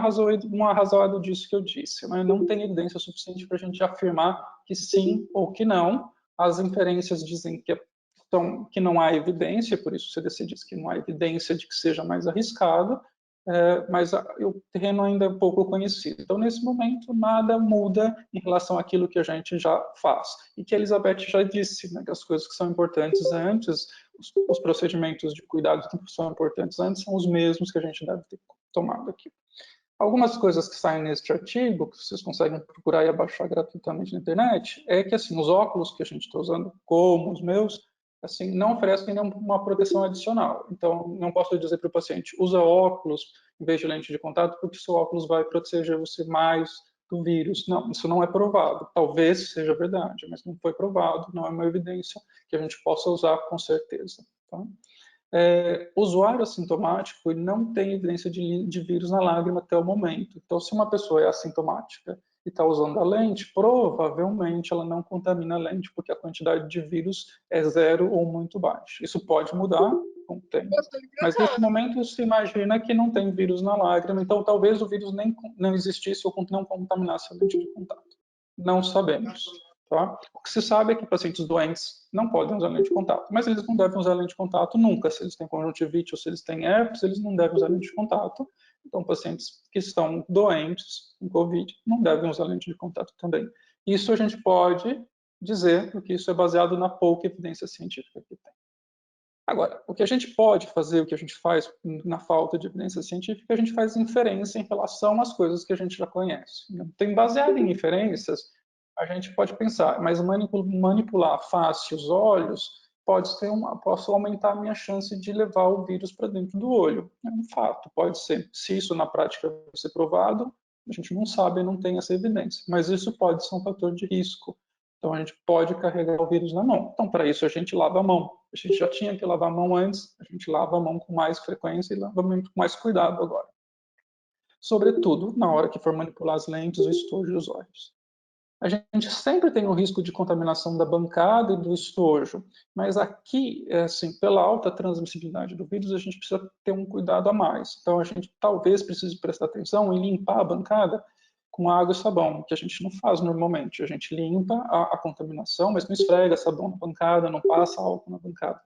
arrazoado disso que eu disse. Mas não tem evidência suficiente para a gente afirmar que sim ou que não. As inferências dizem que não há evidência, por isso o CDC diz que não há evidência de que seja mais arriscado, mas o terreno ainda é pouco conhecido. Então, nesse momento, nada muda em relação àquilo que a gente já faz. E que a Elizabeth já disse, né, que as coisas que são importantes antes, os procedimentos de cuidado que são importantes antes, são os mesmos que a gente deve ter tomado aqui. Algumas coisas que saem neste artigo, que vocês conseguem procurar e baixar gratuitamente na internet, é que assim, os óculos que a gente está usando, como os meus, assim, não oferecem nenhuma proteção adicional. Então, não posso dizer para o paciente, usa óculos em vez de lente de contato, porque seu óculos vai proteger você mais do vírus. Não, isso não é provado. Talvez seja verdade, mas não foi provado, não é uma evidência que a gente possa usar com certeza. Tá? Usuário assintomático não tem evidência de vírus na lágrima até o momento. Então, se uma pessoa é assintomática e está usando a lente, provavelmente ela não contamina a lente, porque a quantidade de vírus é zero ou muito baixa. Isso pode mudar com o tempo. Mas nesse momento se imagina que não tem vírus na lágrima, então talvez o vírus nem não existisse ou não contaminasse a lente de contato. Não sabemos. Tá? O que se sabe é que pacientes doentes não podem usar lente de contato, mas eles não devem usar lente de contato nunca. Se eles têm conjuntivite ou se eles têm herpes, eles não devem usar lente de contato. Então, pacientes que estão doentes com Covid não devem usar lente de contato também. Isso a gente pode dizer, porque isso é baseado na pouca evidência científica que tem. Agora, o que a gente pode fazer, o que a gente faz na falta de evidência científica, a gente faz inferência em relação às coisas que a gente já conhece. Então, baseado em inferências, a gente pode pensar, mas manipular a face, os olhos, posso aumentar a minha chance de levar o vírus para dentro do olho. É um fato, pode ser. Se isso na prática vai ser provado, a gente não sabe, não tem essa evidência. Mas isso pode ser um fator de risco. Então, a gente pode carregar o vírus na mão. Então, para isso, a gente lava a mão. A gente já tinha que lavar a mão antes, a gente lava a mão com mais frequência e lava com mais cuidado agora. Sobretudo, na hora que for manipular as lentes, o estojo e os olhos. A gente sempre tem o risco de contaminação da bancada e do estojo, mas aqui, assim, pela alta transmissibilidade do vírus, a gente precisa ter um cuidado a mais. Então, a gente talvez precise prestar atenção em limpar a bancada com água e sabão, que a gente não faz normalmente. A gente limpa a contaminação, mas não esfrega sabão na bancada, não passa álcool na bancada.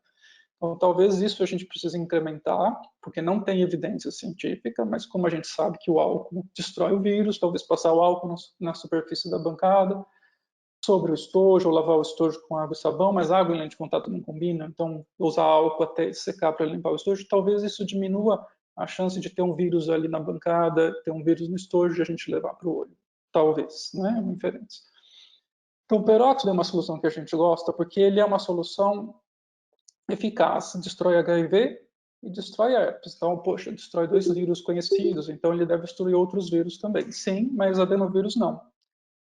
Então, talvez isso a gente precise incrementar, porque não tem evidência científica, mas como a gente sabe que o álcool destrói o vírus, talvez passar o álcool na superfície da bancada, sobre o estojo, ou lavar o estojo com água e sabão, mas água e lente de contato não combinam, então usar álcool até secar para limpar o estojo, talvez isso diminua a chance de ter um vírus ali na bancada, ter um vírus no estojo e a gente levar para o olho. Talvez, né? Uma inferência. Então, o peróxido é uma solução que a gente gosta, porque ele é uma solução eficaz, destrói HIV e destrói herpes. Então, poxa, destrói 2 vírus conhecidos, então ele deve destruir outros vírus também. Sim, mas adenovírus não.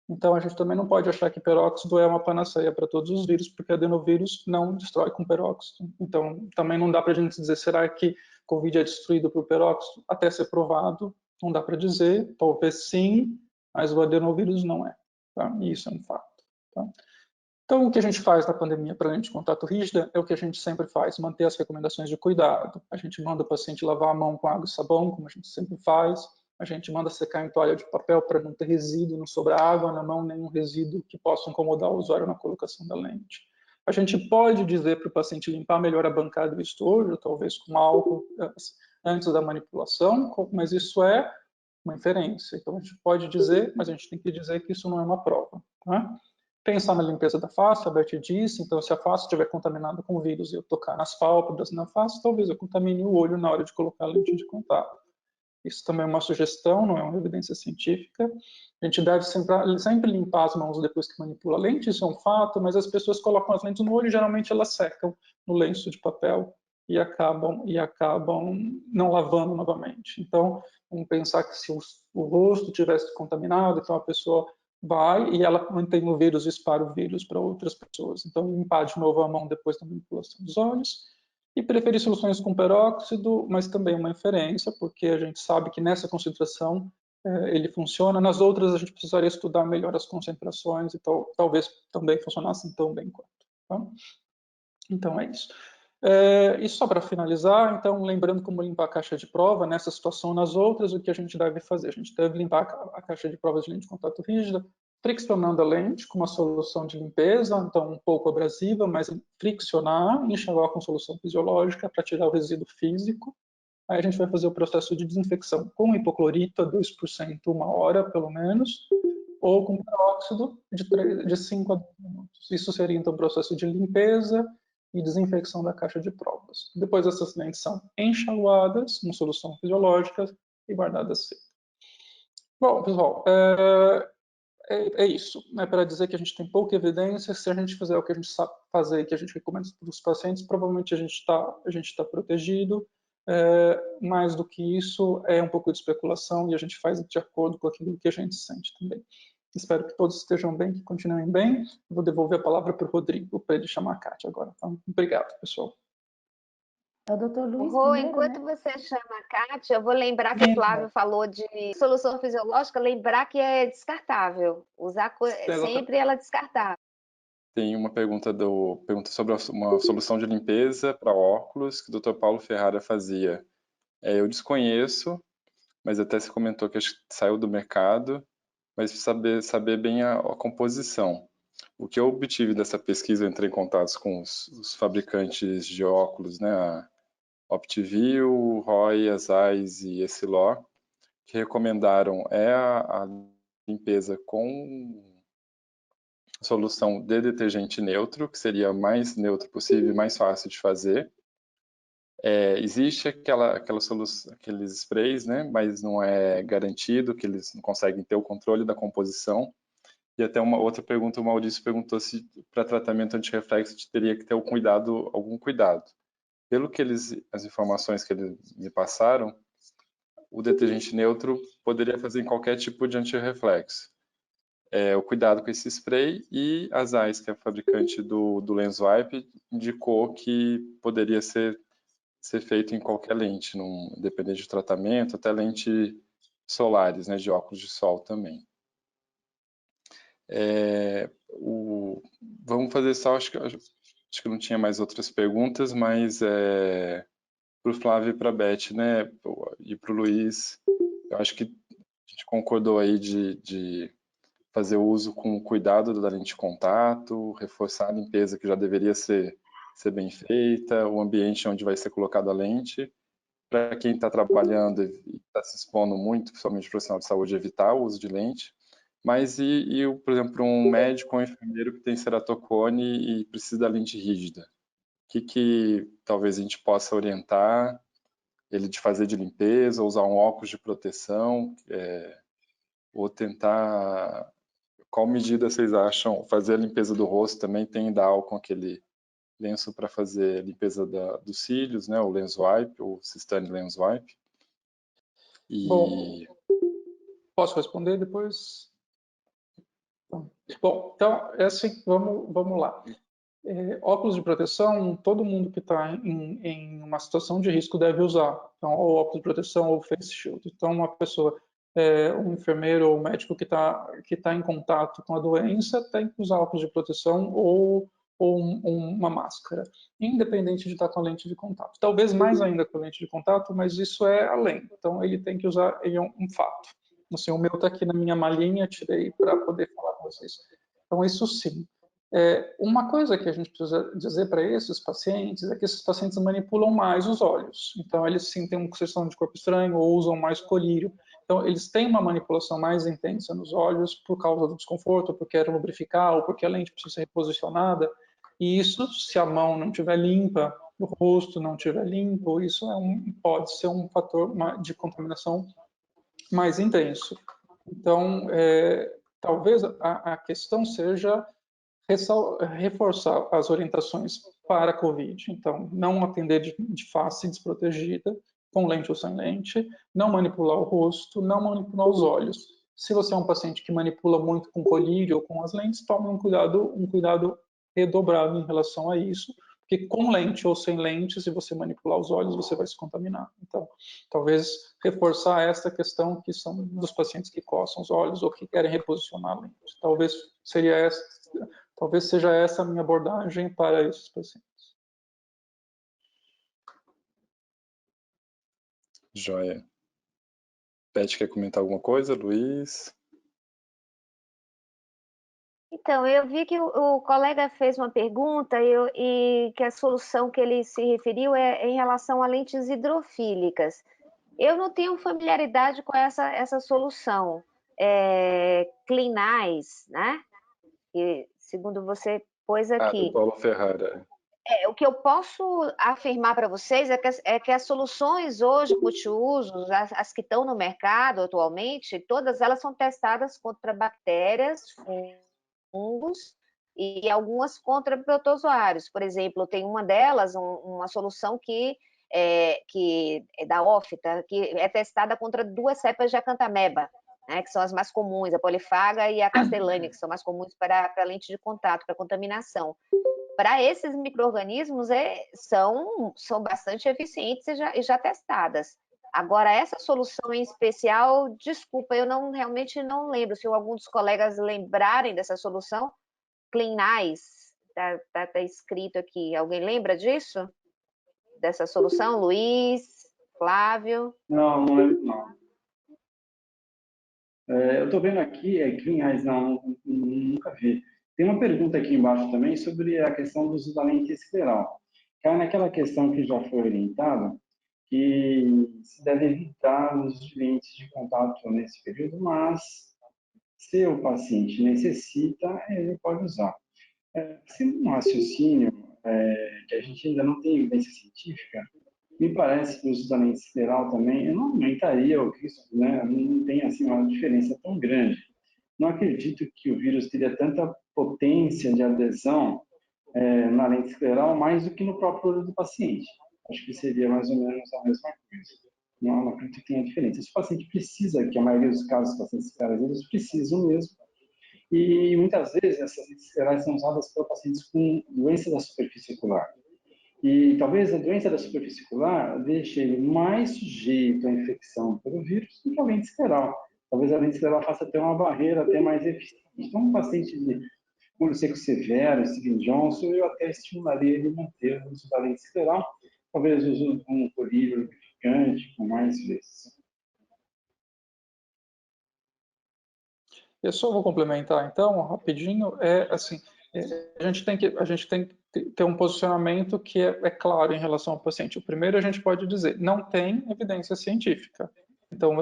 Então, a gente também não pode achar que peróxido é uma panaceia para todos os vírus, porque adenovírus não destrói com peróxido. Então, também não dá para a gente dizer, será que Covid é destruído por peróxido? Até ser provado, não dá para dizer. Talvez sim, mas o adenovírus não é. Tá? E isso é um fato. Tá? Então, o que a gente faz na pandemia para lente de contato rígida é o que a gente sempre faz, manter as recomendações de cuidado. A gente manda o paciente lavar a mão com água e sabão, como a gente sempre faz. A gente manda secar em toalha de papel para não ter resíduo, não sobrar água na mão, nenhum resíduo que possa incomodar o usuário na colocação da lente. A gente pode dizer para o paciente limpar melhor a bancada e o estojo, talvez com álcool antes da manipulação, mas isso é uma inferência. Então, a gente pode dizer, mas a gente tem que dizer que isso não é uma prova. Tá? Pensar na limpeza da face, a Beth disse, então se a face estiver contaminada com vírus e eu tocar nas pálpebras, na face, talvez eu contamine o olho na hora de colocar a lente de contato. Isso também é uma sugestão, não é uma evidência científica. A gente deve sempre limpar as mãos depois que manipula a lente, isso é um fato, mas as pessoas colocam as lentes no olho e geralmente elas secam no lenço de papel e acabam não lavando novamente. Então, vamos pensar que se o rosto tivesse contaminado, então a pessoa vai e ela mantém o vírus e espalha o vírus para outras pessoas. Então, limpar de novo a mão depois da manipulação dos olhos. E preferir soluções com peróxido, mas também uma inferência, porque a gente sabe que nessa concentração ele funciona. Nas outras, a gente precisaria estudar melhor as concentrações e talvez também funcionassem tão bem quanto. Tá? Então, é isso. E só para finalizar, então, lembrando como limpar a caixa de prova, nessa situação nas outras, o que a gente deve fazer? A gente deve limpar a caixa de provas de lente de contato rígida, friccionando a lente com uma solução de limpeza, então um pouco abrasiva, mas friccionar, enxaguar com solução fisiológica para tirar o resíduo físico. Aí a gente vai fazer o processo de desinfecção com hipoclorito a 2%, 1 hora pelo menos, ou com peróxido de 5 a 10 minutos. Isso seria então o processo de limpeza e desinfecção da caixa de provas. Depois essas lentes são enxaguadas com solução fisiológica e guardadas seco. Bom, pessoal, é isso. É para dizer que a gente tem pouca evidência. Se a gente fizer o que a gente sabe fazer e que a gente recomenda para os pacientes, provavelmente a gente tá protegido. Mais do que isso, é um pouco de especulação e a gente faz de acordo com aquilo que a gente sente também. Espero que todos estejam bem, que continuem bem. Vou devolver a palavra para o Rodrigo, para ele chamar a Kátia agora. Então, obrigado, pessoal. É o Dr. Luiz Rô, primeiro, enquanto né? você chama a Kátia, eu vou lembrar que o Flávio falou de solução fisiológica, lembrar que é descartável. Usar sempre ela descartável. Tem uma pergunta sobre uma solução de limpeza para óculos que o Dr. Paulo Ferrara fazia. Eu desconheço, mas até se comentou que acho que saiu do mercado, mas saber bem a composição. O que eu obtive dessa pesquisa, eu entrei em contato com os fabricantes de óculos, né, a Optiview, Roy, Zeiss e Essilor, que recomendaram a limpeza com solução de detergente neutro, que seria mais neutro possível e mais fácil de fazer. Existe aquela solução, aqueles sprays, né, mas não é garantido, que eles não conseguem ter o controle da composição. E até uma outra pergunta, o Maurício perguntou se para tratamento antirreflexo teria que ter algum cuidado. Pelo que as informações que eles me passaram, o detergente neutro poderia fazer em qualquer tipo de antirreflexo. O cuidado com esse spray, e a Zeiss, que é a fabricante do Lens Wipe, indicou que poderia ser feito em qualquer lente, independente de tratamento, até lente solares, né, de óculos de sol também. Vamos fazer só, acho que não tinha mais outras perguntas, mas para o Flávio e para a Beth, né, e para o Luiz, eu acho que a gente concordou aí de fazer uso com cuidado da lente de contato, reforçar a limpeza que já deveria ser bem feita, o ambiente onde vai ser colocada a lente, para quem está trabalhando e está se expondo muito, principalmente profissional de saúde, evitar o uso de lente. Mas por exemplo, um médico ou um enfermeiro que tem ceratocone e precisa da lente rígida? O que talvez a gente possa orientar ele de fazer de limpeza, ou usar um óculos de proteção, ou tentar... Qual medida vocês acham? Fazer a limpeza do rosto também tem da álcool, aquele lenço para fazer a limpeza dos cílios, né? O Lens Wipe, o Systane Lens Wipe. Bom, posso responder depois? Bom, então, é assim, vamos lá. Óculos de proteção, todo mundo que está em uma situação de risco deve usar. Então, ou óculos de proteção ou face shield. Então, uma pessoa, um enfermeiro ou um médico que tá em contato com a doença tem que usar óculos de proteção ou uma máscara, independente de estar com a lente de contato. Talvez mais ainda com a lente de contato, mas isso é além. Então, ele tem que usar, ele é um fato. Assim, o meu está aqui na minha malinha, tirei para poder falar com vocês. Então, isso sim. Uma coisa que a gente precisa dizer para esses pacientes é que esses pacientes manipulam mais os olhos. Então, eles sim têm uma sensação de corpo estranho ou usam mais colírio. Então, eles têm uma manipulação mais intensa nos olhos por causa do desconforto, ou porque querem lubrificar, ou porque a lente precisa ser reposicionada. E isso, se a mão não estiver limpa, o rosto não estiver limpo, isso pode ser um fator de contaminação mais intenso. Então, talvez a questão seja reforçar as orientações para a COVID. Então, não atender de face desprotegida, com lente ou sem lente, não manipular o rosto, não manipular os olhos. Se você é um paciente que manipula muito com colírio ou com as lentes, tome um cuidado redobrado em relação a isso, porque com lente ou sem lente, se você manipular os olhos, você vai se contaminar. Então, talvez reforçar essa questão que são dos pacientes que coçam os olhos ou que querem reposicionar a lente. Talvez seja essa a minha abordagem para esses pacientes. Joia. Beth, quer comentar alguma coisa? Luiz? Então, eu vi que o colega fez uma pergunta e que a solução que ele se referiu é em relação a lentes hidrofílicas. Eu não tenho familiaridade com essa solução. Clean Eyes, né? E, segundo você pôs aqui. Do Paulo Ferrara. O que eu posso afirmar para vocês é que as soluções hoje multiusos, as que estão no mercado atualmente, todas elas são testadas contra bactérias, fungos e algumas contra protozoários. Por exemplo, tem uma delas, uma solução que é da Ofta, que é testada contra 2 cepas de acanthameba, né, que são as mais comuns, a polifaga e a castellania, que são mais comuns para lente de contato, para contaminação. Para esses micro-organismos, são bastante eficientes e já testadas. Agora, essa solução em especial, desculpa, eu realmente não lembro. Se algum dos colegas lembrarem dessa solução, Clean Eyes, tá escrito aqui. Alguém lembra disso? Dessa solução? Luiz, Flávio? Não lembro, não. Eu estou vendo aqui, Clean Eyes, não, nunca vi. Tem uma pergunta aqui embaixo também sobre a questão do uso da lente escleral. Cai naquela questão que já foi orientada, que se deve evitar os lentes de contato nesse período, mas se o paciente necessita, ele pode usar. Sendo um raciocínio que a gente ainda não tem evidência científica, me parece que o uso da lente escleral também não aumentaria o risco, né? Não tem assim uma diferença tão grande. Não acredito que o vírus teria tanta potência de adesão na lente escleral mais do que no próprio olho do paciente. Acho que seria mais ou menos a mesma coisa. Não acredito que tenha diferença. Se o paciente precisa, que a maioria dos casos os pacientes esclerais, eles precisam mesmo. E muitas vezes essas lentes esclerais são usadas por pacientes com doença da superfície ocular. E talvez a doença da superfície ocular deixe ele mais sujeito à infecção pelo vírus do que a lente escleral. Talvez a lente escleral faça até uma barreira até mais eficiente. Então, um paciente de olho seco severo, Steven Johnson, eu até estimularia ele manter o uso da lente escleral, talvez o uso de um colírio lubrificante com mais vezes. Eu só vou complementar, então, rapidinho, a gente tem que ter um posicionamento que é claro em relação ao paciente. O primeiro, a gente pode dizer, não tem evidência científica. Então,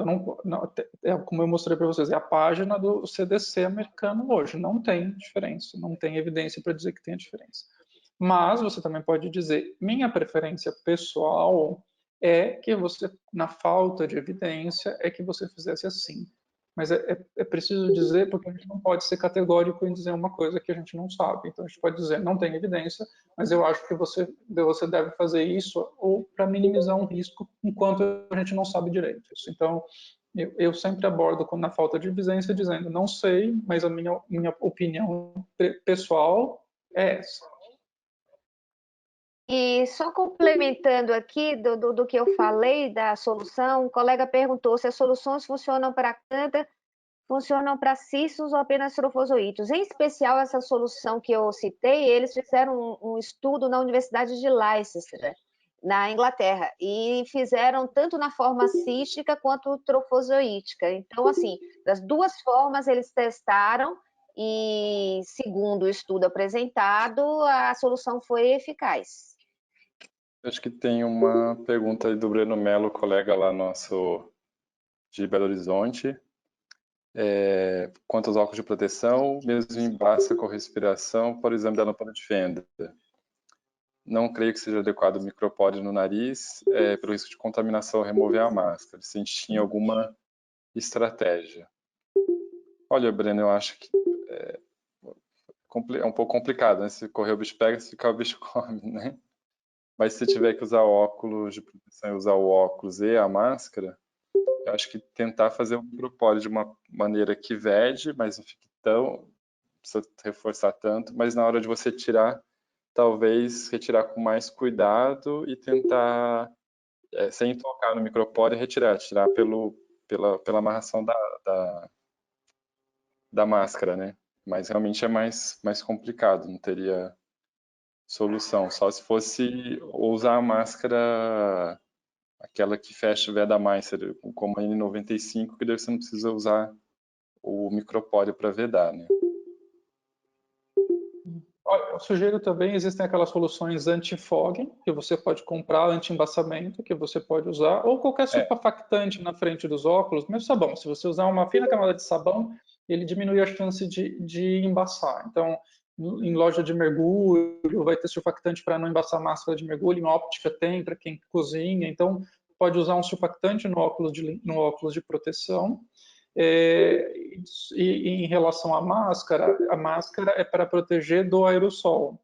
como eu mostrei para vocês, é a página do CDC americano hoje. Não tem diferença, não tem evidência para dizer que tem diferença. Mas você também pode dizer, minha preferência pessoal é que você, na falta de evidência, é que você fizesse assim. Mas é preciso dizer, porque a gente não pode ser categórico em dizer uma coisa que a gente não sabe. Então, a gente pode dizer, não tem evidência, mas eu acho que você deve fazer isso ou para minimizar um risco, enquanto a gente não sabe direito isso. Então, eu sempre abordo na falta de evidência, dizendo, não sei, mas a minha opinião pessoal é essa. E só complementando aqui do que eu falei da solução, o colega perguntou se as soluções funcionam para Canta, funcionam para cistos ou apenas trofozoítos. Em especial, essa solução que eu citei, eles fizeram um estudo na Universidade de Leicester, na Inglaterra, e fizeram tanto na forma cística quanto trofozoítica. Então, assim, das duas formas eles testaram e, segundo o estudo apresentado, a solução foi eficaz. Acho que tem uma pergunta aí do Breno Melo, colega lá nosso de Belo Horizonte. Quanto aos óculos de proteção, mesmo em baça com respiração, por exame da lâmpada de fenda. Não creio que seja adequado o micropóreo no nariz, pelo risco de contaminação ao remover a máscara. Se a gente tinha alguma estratégia. Olha, Breno, eu acho que é um pouco complicado, né? Se correr o bicho pega, se ficar o bicho come, né? Mas se tiver que usar óculos de proteção e usar o óculos e a máscara, eu acho que tentar fazer o micropóreo de uma maneira que vede, mas não fique tão, precisa reforçar tanto, mas na hora de você tirar, talvez retirar com mais cuidado e tentar, sem tocar no micropóreo, tirar pela amarração da máscara, né? Mas realmente é mais complicado, não teria solução, só se fosse usar a máscara, aquela que fecha o Vedameister, como a N95, que daí você não precisa usar o micropóreo para vedar, né? Olha, eu sugiro também, existem aquelas soluções anti-fogging, que você pode comprar, anti-embaçamento, que você pode usar, ou qualquer surfactante na frente dos óculos, mesmo sabão. Se você usar uma fina camada de sabão, ele diminui a chance de embaçar. Então, em loja de mergulho, vai ter surfactante para não embaçar a máscara de mergulho, em óptica tem, para quem cozinha. Então, pode usar um surfactante no óculos de proteção. E em relação à máscara, a máscara é para proteger do aerossol.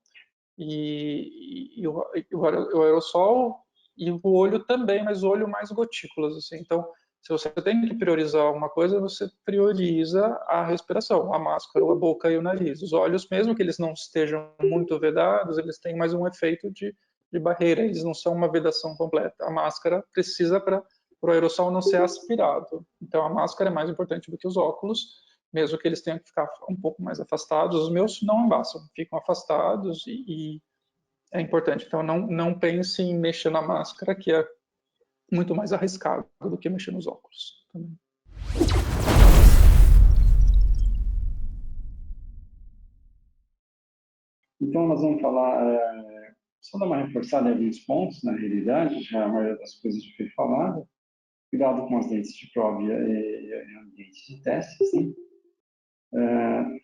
E o aerossol e o olho também, mas o olho mais gotículas. Assim. Então, se você tem que priorizar uma coisa, você prioriza a respiração, a máscara, a boca e o nariz. Os olhos, mesmo que eles não estejam muito vedados, eles têm mais um efeito de barreira, eles não são uma vedação completa. A máscara precisa para o aerossol não ser aspirado. Então, a máscara é mais importante do que os óculos, mesmo que eles tenham que ficar um pouco mais afastados. Os meus não embaçam, ficam afastados e é importante. Então, não pense em mexer na máscara, que é muito mais arriscado do que mexer nos óculos também. Então, nós vamos falar, só dar uma reforçada em alguns pontos, na realidade, já a maioria das coisas já foi falada. Cuidado com as lentes de prova e ambientes de testes, né?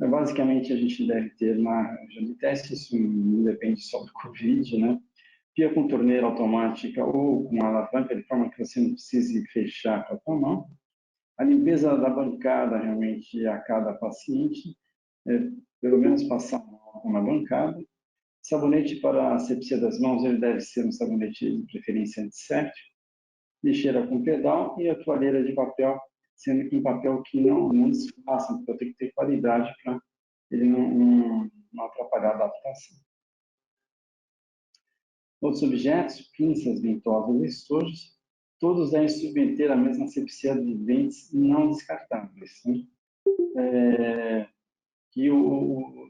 Basicamente, a gente deve ter na região de teste, isso não depende só do Covid, né? Pia com torneira automática ou com alavanca, de forma que você não precise fechar com a tua mão. A limpeza da bancada, realmente, a cada paciente, pelo menos passar álcool na bancada. Sabonete para a asepsia das mãos, ele deve ser um sabonete de preferência antisséptico. Lixeira com pedal e a toalheira de papel, sendo que um papel que não desfaça, então tem que ter qualidade para ele não atrapalhar a adaptação. Outros objetos, pinças, ventosas e estojos, todos devem submeter a mesma asepsia de dentes não descartáveis, né? Que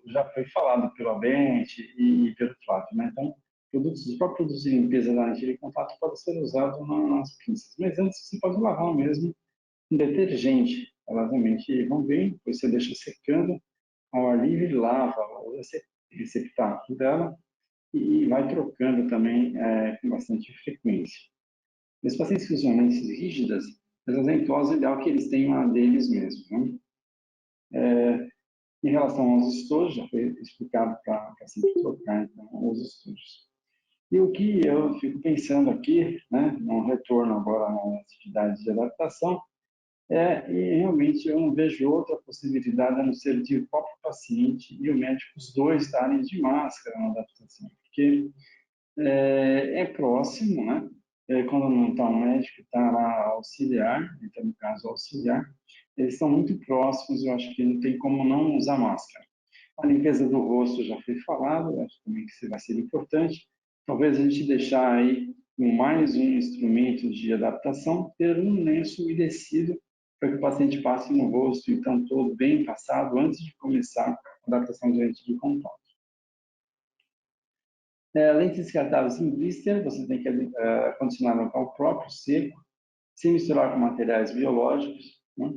já foi falado pelo Abente e pelo Flávio, né? Então, os próprios produtos de limpeza da lente de contato podem ser usados nas pinças, mas antes você pode lavar mesmo com detergente. Elas realmente vão bem, depois você deixa secando ao ar livre, lava o receptáculo dela e vai trocando também com bastante frequência. Os pacientes que usam lentes rígidas, as ventosas, é ideal que eles tenham uma deles mesmo, né? Em relação aos estojos, já foi explicado para sempre trocar então, os estojos. E o que eu fico pensando aqui, né, no retorno agora nas atividades de adaptação, e realmente eu não vejo outra possibilidade a não ser de o próprio paciente e o médico, os dois estarem de máscara na adaptação, porque é próximo, né? Quando não está um médico, está lá auxiliar, então no caso auxiliar, eles estão muito próximos, eu acho que não tem como não usar máscara. A limpeza do rosto já foi falado, acho também que isso vai ser importante. Talvez a gente deixar aí com mais um instrumento de adaptação, ter um lenço umedecido para que o paciente passe no rosto, então todo bem passado antes de começar a adaptação de lente de contato. Lentes descartáveis em blister, você tem que acondicionar no local próprio, seco, sem misturar com materiais biológicos, né?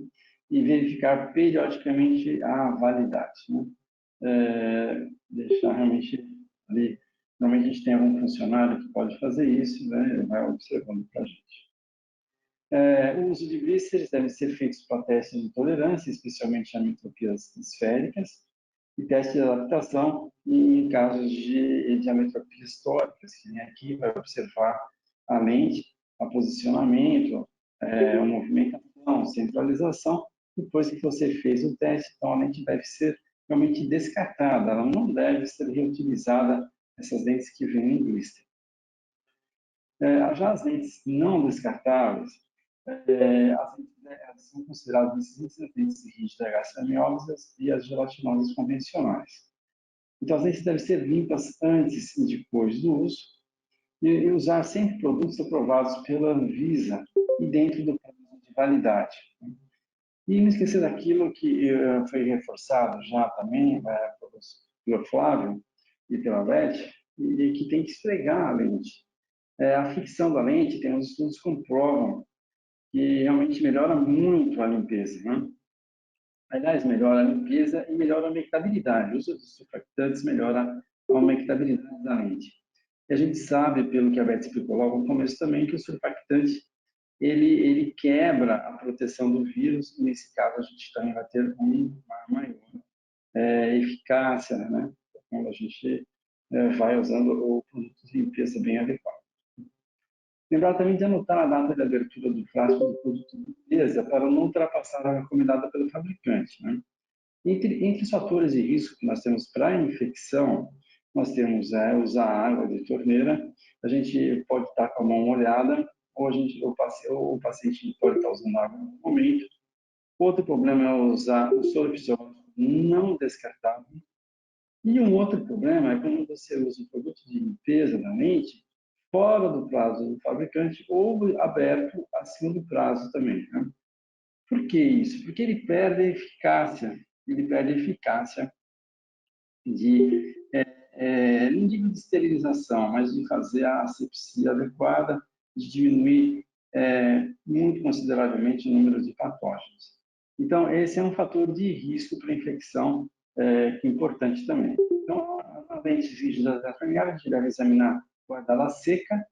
E verificar periodicamente a validade, né? Deixar realmente ali. Normalmente a gente tem algum funcionário que pode fazer isso, né? Vai observando para a gente. O uso de blisters deve ser feito para testes de tolerância, especialmente ametropias esféricas, e teste de adaptação em casos de ametropias tóricas, que aqui vai observar a lente, o posicionamento, a movimentação, centralização. Depois que você fez o teste, então a lente deve ser realmente descartada, ela não deve ser reutilizada, essas lentes que vêm em blister. Já as lentes não descartáveis, elas são consideradas lentes rígidas HCMOsas e as gelatinosas convencionais. Então, as lentes devem ser limpas antes e depois do uso e usar sempre produtos aprovados pela Anvisa e dentro do prazo de validade. E não esquecer daquilo que foi reforçado já também pelo Flávio e pela Beth, e que tem que esfregar a lente. A fixação da lente, tem uns estudos que comprovam que realmente melhora muito a limpeza, né? Aliás, melhora a limpeza e melhora a humectabilidade. O uso dos surfactantes melhora a humectabilidade da lente. E a gente sabe, pelo que a Beth explicou logo no começo também, que o surfactante ele quebra a proteção do vírus, e nesse caso a gente também vai ter uma maior eficácia, né? Quando a gente vai usando o produto de limpeza bem adequado. Lembrar também de anotar a data de abertura do frasco do produto de limpeza para não ultrapassar a recomendada pelo fabricante, né? Entre os fatores de risco que nós temos para a infecção, nós temos usar água de torneira, a gente pode estar com a mão molhada, ou o paciente pode estar usando água no momento. Outro problema é usar o soro fisiológico não descartável. E um outro problema é quando você usa o produto de limpeza da lente fora do prazo do fabricante ou aberto acima do prazo também, né? Por que isso? Porque ele perde a eficácia. Ele perde a eficácia de, não digo de esterilização, mas de fazer a asepsia adequada, de diminuir muito consideravelmente o número de patógenos. Então, esse é um fator de risco para infecção que é importante também. Então, as lentes rígidas da familiar, a gente deve examinar, guardá-la seca,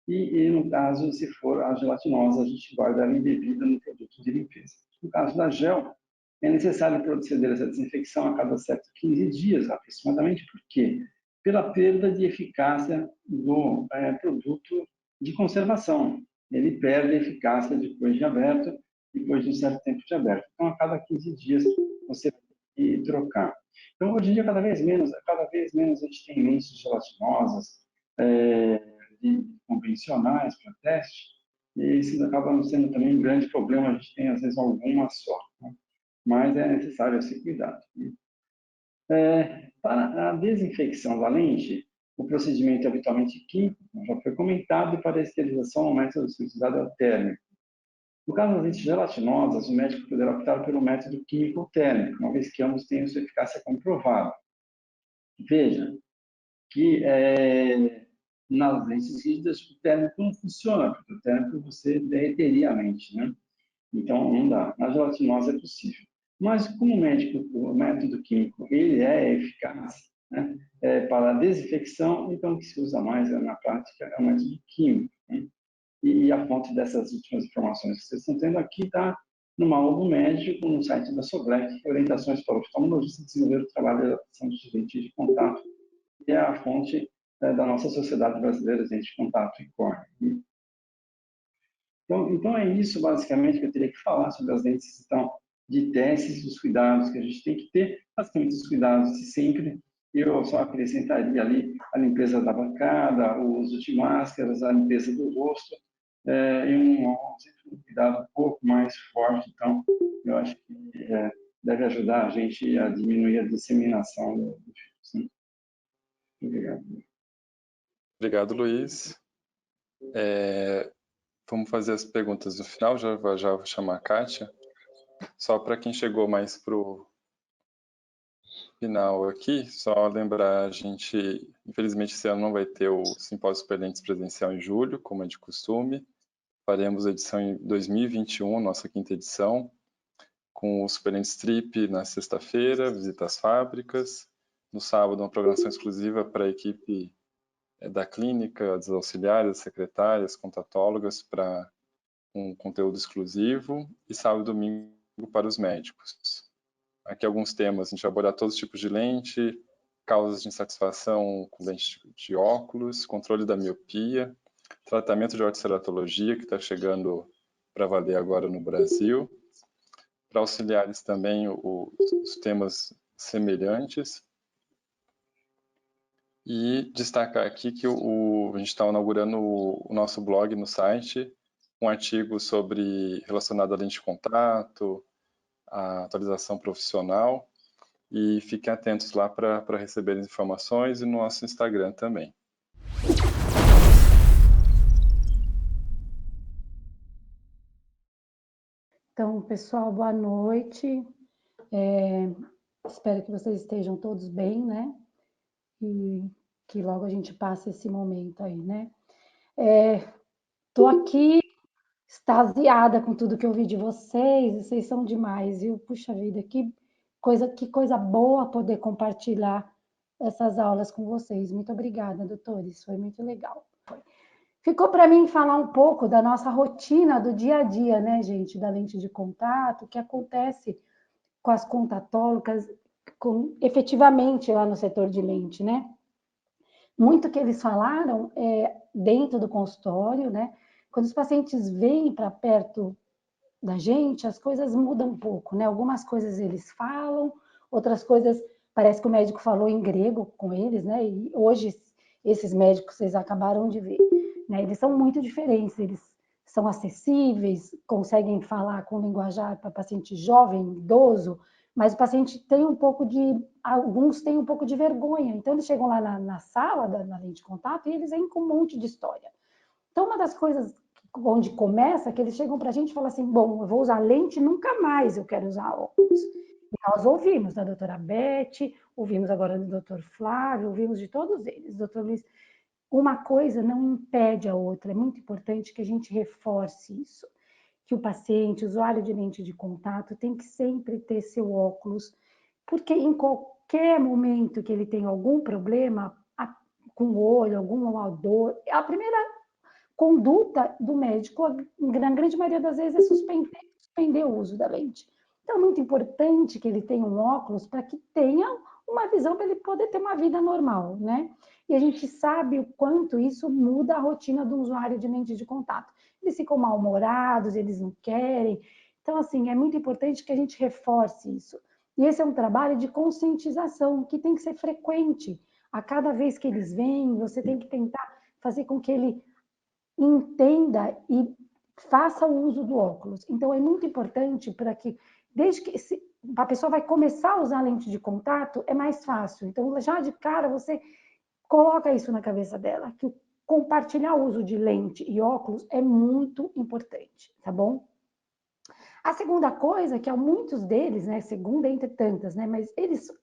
e, no caso, se for a gelatinosa, a gente guarda ela embebida no produto de limpeza. No caso da gel, é necessário proceder essa desinfecção a cada certo 15 dias, aproximadamente. Por quê? Pela perda de eficácia do produto de conservação. Ele perde a eficácia depois de aberto, depois de um certo tempo de aberto. Então, a cada 15 dias, você tem que trocar. Então, hoje em dia, cada vez menos a gente tem lentes gelatinosas, convencionais para teste, e isso acaba sendo também um grande problema. A gente tem, às vezes, alguma só, né? Mas é necessário esse cuidado. Para a desinfecção da lente, o procedimento é habitualmente químico, como já foi comentado, e para a esterilização, o método utilizado é o térmico. No caso das lentes gelatinosas, o médico poderá optar pelo método químico ou térmico, uma vez que ambos têm sua eficácia comprovada. Veja que nas lentes rígidas o térmico não funciona, porque o térmico você derreteria a lente, né? Então não dá. Na gelatinosa é possível. Mas como o método químico ele é eficaz, né, para a desinfecção, então o que se usa mais na prática é o método químico, né? E a fonte dessas últimas informações que vocês estão tendo aqui está no manual do médico, no site da Soblec, Orientações para o Oftalmologista desenvolver o trabalho de adaptação de lentes de contato, que é a fonte da nossa Sociedade Brasileira de Lentes de Contato, ICOR. Então é isso, basicamente, que eu teria que falar sobre as lentes então, de testes, os cuidados que a gente tem que ter, basicamente os cuidados de sempre. Eu só acrescentaria ali a limpeza da bancada, o uso de máscaras, a limpeza do rosto, e um cuidado um pouco mais forte. Então, eu acho que deve ajudar a gente a diminuir a disseminação do vírus, né? Obrigado. Obrigado, Luiz. Vamos fazer as perguntas no final, já vou chamar a Kátia. Só para quem chegou mais para o final aqui, só lembrar a gente, infelizmente esse ano não vai ter o Simpósio Superlentes presencial em julho, como é de costume. Faremos a edição em 2021, nossa 5ª edição, com o Superlentes Trip na sexta-feira, visita às fábricas. No sábado, uma programação exclusiva para a equipe da clínica, dos auxiliares, secretárias, contatólogas, para um conteúdo exclusivo. E sábado e domingo para os médicos. Aqui alguns temas, a gente vai abordar todos os tipos de lente, causas de insatisfação com lente de óculos, controle da miopia, tratamento de ortoceratologia, que está chegando para valer agora no Brasil. Para auxiliares também os temas semelhantes. E destacar aqui que a gente está inaugurando o nosso blog no site, um artigo relacionado à lente de contato, a atualização profissional, e fiquem atentos lá para receber informações e no nosso Instagram também. Então, pessoal, boa noite. Espero que vocês estejam todos bem, né? E que logo a gente passe esse momento aí, né? Tô aqui extasiada com tudo que eu vi de vocês são demais, viu? Puxa vida, que coisa boa poder compartilhar essas aulas com vocês. Muito obrigada, doutores, foi muito legal. Ficou para mim falar um pouco da nossa rotina do dia a dia, né, gente, da lente de contato, o que acontece com as contatólogas, efetivamente lá no setor de lente, né? Muito que eles falaram dentro do consultório, né? Quando os pacientes vêm para perto da gente, as coisas mudam um pouco, né? Algumas coisas eles falam, outras coisas parece que o médico falou em grego com eles, né? E hoje esses médicos vocês acabaram de ver, né? Eles são muito diferentes, eles são acessíveis, conseguem falar com linguajar para paciente jovem, idoso, mas o paciente tem alguns têm um pouco de vergonha, então eles chegam lá na sala, na lente de contato, e eles vêm com um monte de história. Então, uma das coisas onde começa, que eles chegam para a gente e falam assim, bom, eu vou usar lente, nunca mais eu quero usar óculos. E nós ouvimos da doutora Beth, ouvimos agora do doutor Flávio, ouvimos de todos eles, doutor Luiz. Uma coisa não impede a outra, é muito importante que a gente reforce isso, que o paciente, o usuário de lente de contato, tem que sempre ter seu óculos, porque em qualquer momento que ele tem algum problema com o olho, alguma dor, a primeira conduta do médico, na grande maioria das vezes, é suspender o uso da lente. Então, é muito importante que ele tenha um óculos para que tenha uma visão para ele poder ter uma vida normal, né? E a gente sabe o quanto isso muda a rotina do usuário de lente de contato. Eles ficam mal-humorados, eles não querem. Então, assim, é muito importante que a gente reforce isso. E esse é um trabalho de conscientização que tem que ser frequente. A cada vez que eles vêm, você tem que tentar fazer com que ele entenda e faça o uso do óculos. Então, é muito importante para que, desde que a pessoa vai começar a usar lente de contato, é mais fácil. Então, já de cara, você coloca isso na cabeça dela, que compartilhar o uso de lente e óculos é muito importante, tá bom? A segunda coisa, que há muitos deles, né, segunda entre tantas, né, mas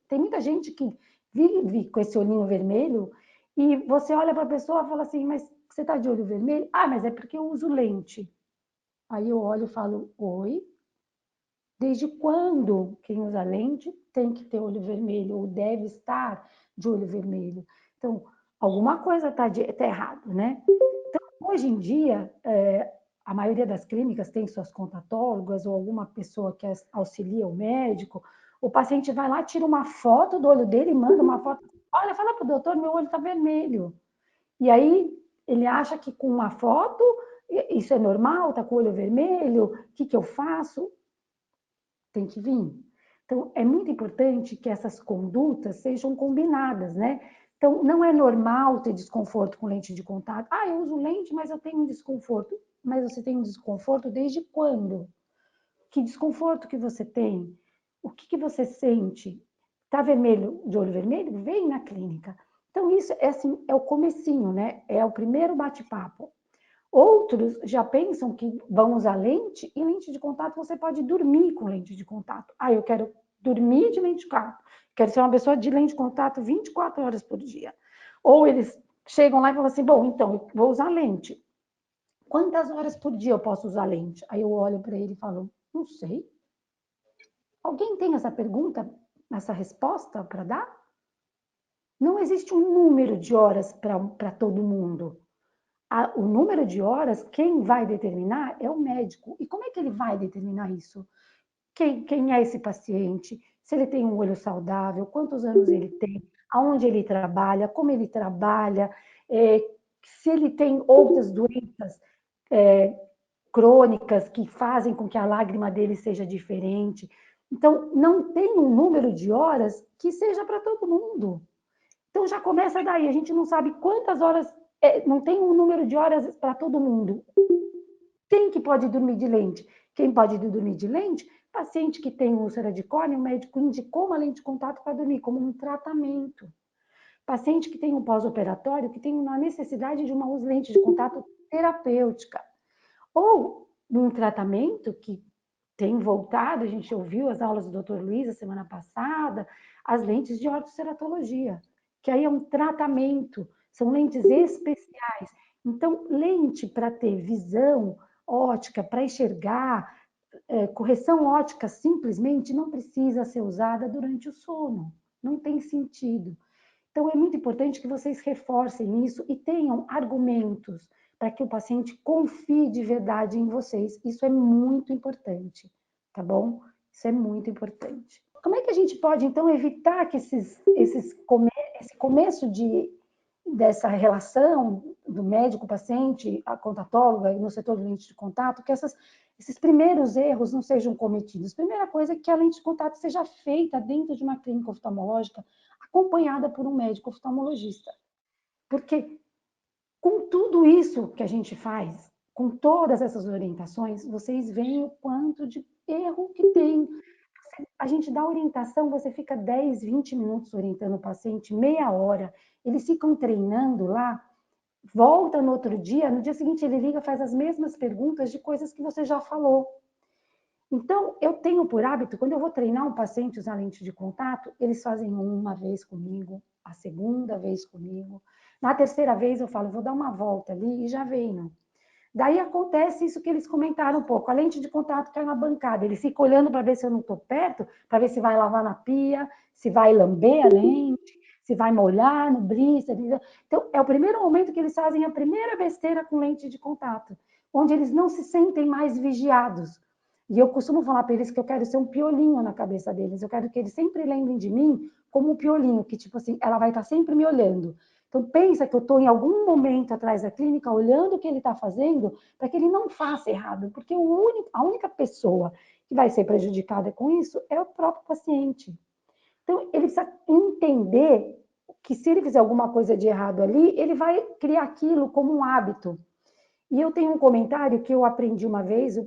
tem muita gente que vive com esse olhinho vermelho e você olha para a pessoa e fala assim, mas você está de olho vermelho? Ah, mas é porque eu uso lente. Aí eu olho e falo, oi? Desde quando quem usa lente tem que ter olho vermelho ou deve estar de olho vermelho? Então, alguma coisa está errado, né? Então, hoje em dia, a maioria das clínicas tem suas contatólogas ou alguma pessoa que auxilia o médico. O paciente vai lá, tira uma foto do olho dele, manda uma foto. Olha, fala para o doutor, meu olho está vermelho. E aí ele acha que com uma foto, isso é normal, está com o olho vermelho, o que eu faço? Tem que vir. Então, é muito importante que essas condutas sejam combinadas, né? Então, não é normal ter desconforto com lente de contato. Ah, eu uso lente, mas eu tenho um desconforto. Mas você tem um desconforto desde quando? Que desconforto que você tem? O que você sente? Tá vermelho, de olho vermelho? Vem na clínica. Então, isso é assim, é o comecinho, né? É o primeiro bate-papo. Outros já pensam que vão usar lente, e lente de contato você pode dormir com lente de contato. Ah, eu quero dormir de lente de contato. Quero ser uma pessoa de lente de contato 24 horas por dia. Ou eles chegam lá e falam assim, bom, então, eu vou usar lente. Quantas horas por dia eu posso usar lente? Aí eu olho para ele e falo, não sei. Alguém tem essa pergunta, essa resposta para dar? Não existe um número de horas para todo mundo. O número de horas, quem vai determinar é o médico. E como é que ele vai determinar isso? Quem é esse paciente? Se ele tem um olho saudável, quantos anos ele tem, aonde ele trabalha, como ele trabalha, se ele tem outras doenças crônicas que fazem com que a lágrima dele seja diferente. Então, não tem um número de horas que seja para todo mundo. Então, já começa daí. A gente não sabe quantas horas, não tem um número de horas para todo mundo. Quem que pode dormir de lente? Quem pode dormir de lente? Paciente que tem úlcera de córnea, o médico indicou uma lente de contato para dormir, como um tratamento. Paciente que tem um pós-operatório, que tem uma necessidade de uma lente de contato terapêutica. Ou num tratamento que tem voltado, a gente ouviu as aulas do Dr. Luiz a semana passada, as lentes de ortoceratologia, que aí é um tratamento, são lentes especiais. Então, lente para ter visão ótica, para enxergar, correção ótica simplesmente não precisa ser usada durante o sono, não tem sentido. Então, é muito importante que vocês reforcem isso e tenham argumentos para que o paciente confie de verdade em vocês. Isso é muito importante, tá bom? Isso é muito importante. Como é que a gente pode, então, evitar que esse começo dessa relação do médico-paciente, a contatóloga, no setor de lente de contato, que esses primeiros erros não sejam cometidos? Primeira coisa é que a lente de contato seja feita dentro de uma clínica oftalmológica, acompanhada por um médico oftalmologista. Porque com tudo isso que a gente faz, com todas essas orientações, vocês veem o quanto de erro que tem. A gente dá orientação, você fica 10, 20 minutos orientando o paciente, meia hora, eles ficam treinando lá, volta no outro dia, no dia seguinte ele liga, faz as mesmas perguntas de coisas que você já falou. Então, eu tenho por hábito, quando eu vou treinar um paciente usar lente de contato, eles fazem uma vez comigo, a segunda vez comigo. Na terceira vez eu falo, vou dar uma volta ali e já venho. Daí acontece isso que eles comentaram um pouco, a lente de contato cai na bancada, ele fica olhando para ver se eu não estou perto, para ver se vai lavar na pia, se vai lamber a lente, se vai molhar no blister. Então, é o primeiro momento que eles fazem a primeira besteira com lente de contato, onde eles não se sentem mais vigiados. E eu costumo falar para eles que eu quero ser um piolinho na cabeça deles, eu quero que eles sempre lembrem de mim como um piolinho, que tipo assim, ela vai estar sempre me olhando. Então, pensa que eu estou em algum momento atrás da clínica olhando o que ele está fazendo para que ele não faça errado, porque a única pessoa que vai ser prejudicada com isso é o próprio paciente. Então, ele precisa entender que se ele fizer alguma coisa de errado ali, ele vai criar aquilo como um hábito. E eu tenho um comentário que eu aprendi uma vez,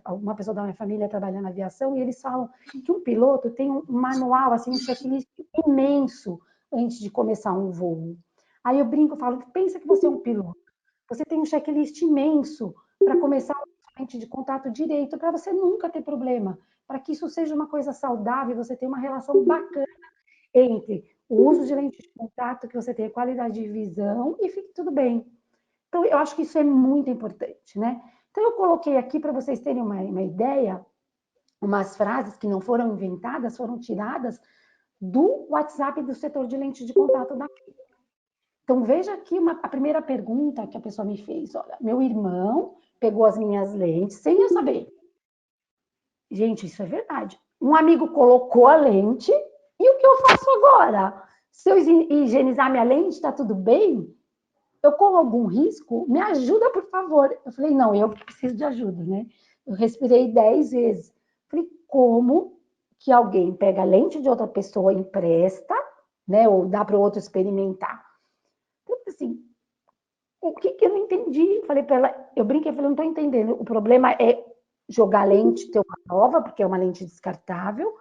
uma pessoa da minha família trabalhando na aviação, e eles falam que um piloto tem um manual, assim, um checklist imenso antes de começar um voo. Aí eu brinco, falo, pensa que você é um piloto. Você tem um checklist imenso para começar um lente de contato direito, para você nunca ter problema, para que isso seja uma coisa saudável, você tenha uma relação bacana entre o uso de lente de contato, que você tenha qualidade de visão e fique tudo bem. Então, eu acho que isso é muito importante, né? Então, eu coloquei aqui para vocês terem uma ideia, umas frases que não foram inventadas, foram tiradas do WhatsApp do setor de lente de contato da clínica. Então, veja aqui a primeira pergunta que a pessoa me fez. Olha, meu irmão pegou as minhas lentes sem eu saber. Gente, isso é verdade. Um amigo colocou a lente e o que eu faço agora? Se eu higienizar minha lente, está tudo bem? Eu corro algum risco? Me ajuda, por favor. Eu falei, não, eu preciso de ajuda, né? Eu respirei 10 vezes. Falei, como que alguém pega a lente de outra pessoa, empresta, né? Ou dá para o outro experimentar? Então, assim, o que eu não entendi? Falei para ela, eu brinquei, falei, não estou entendendo. O problema é jogar lente, ter uma nova, porque é uma lente descartável.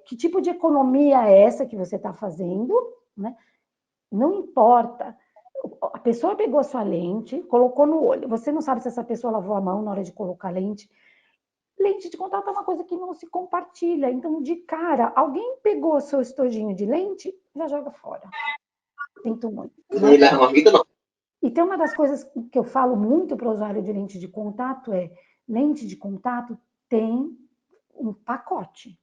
Que tipo de economia é essa que você está fazendo? Né? Não importa. A pessoa pegou a sua lente, colocou no olho. Você não sabe se essa pessoa lavou a mão na hora de colocar lente. Lente de contato é uma coisa que não se compartilha. Então, de cara, alguém pegou o seu estojinho de lente, já joga fora. Sinto muito. E tem uma das coisas que eu falo muito para o usuário de lente de contato lente de contato tem um pacote.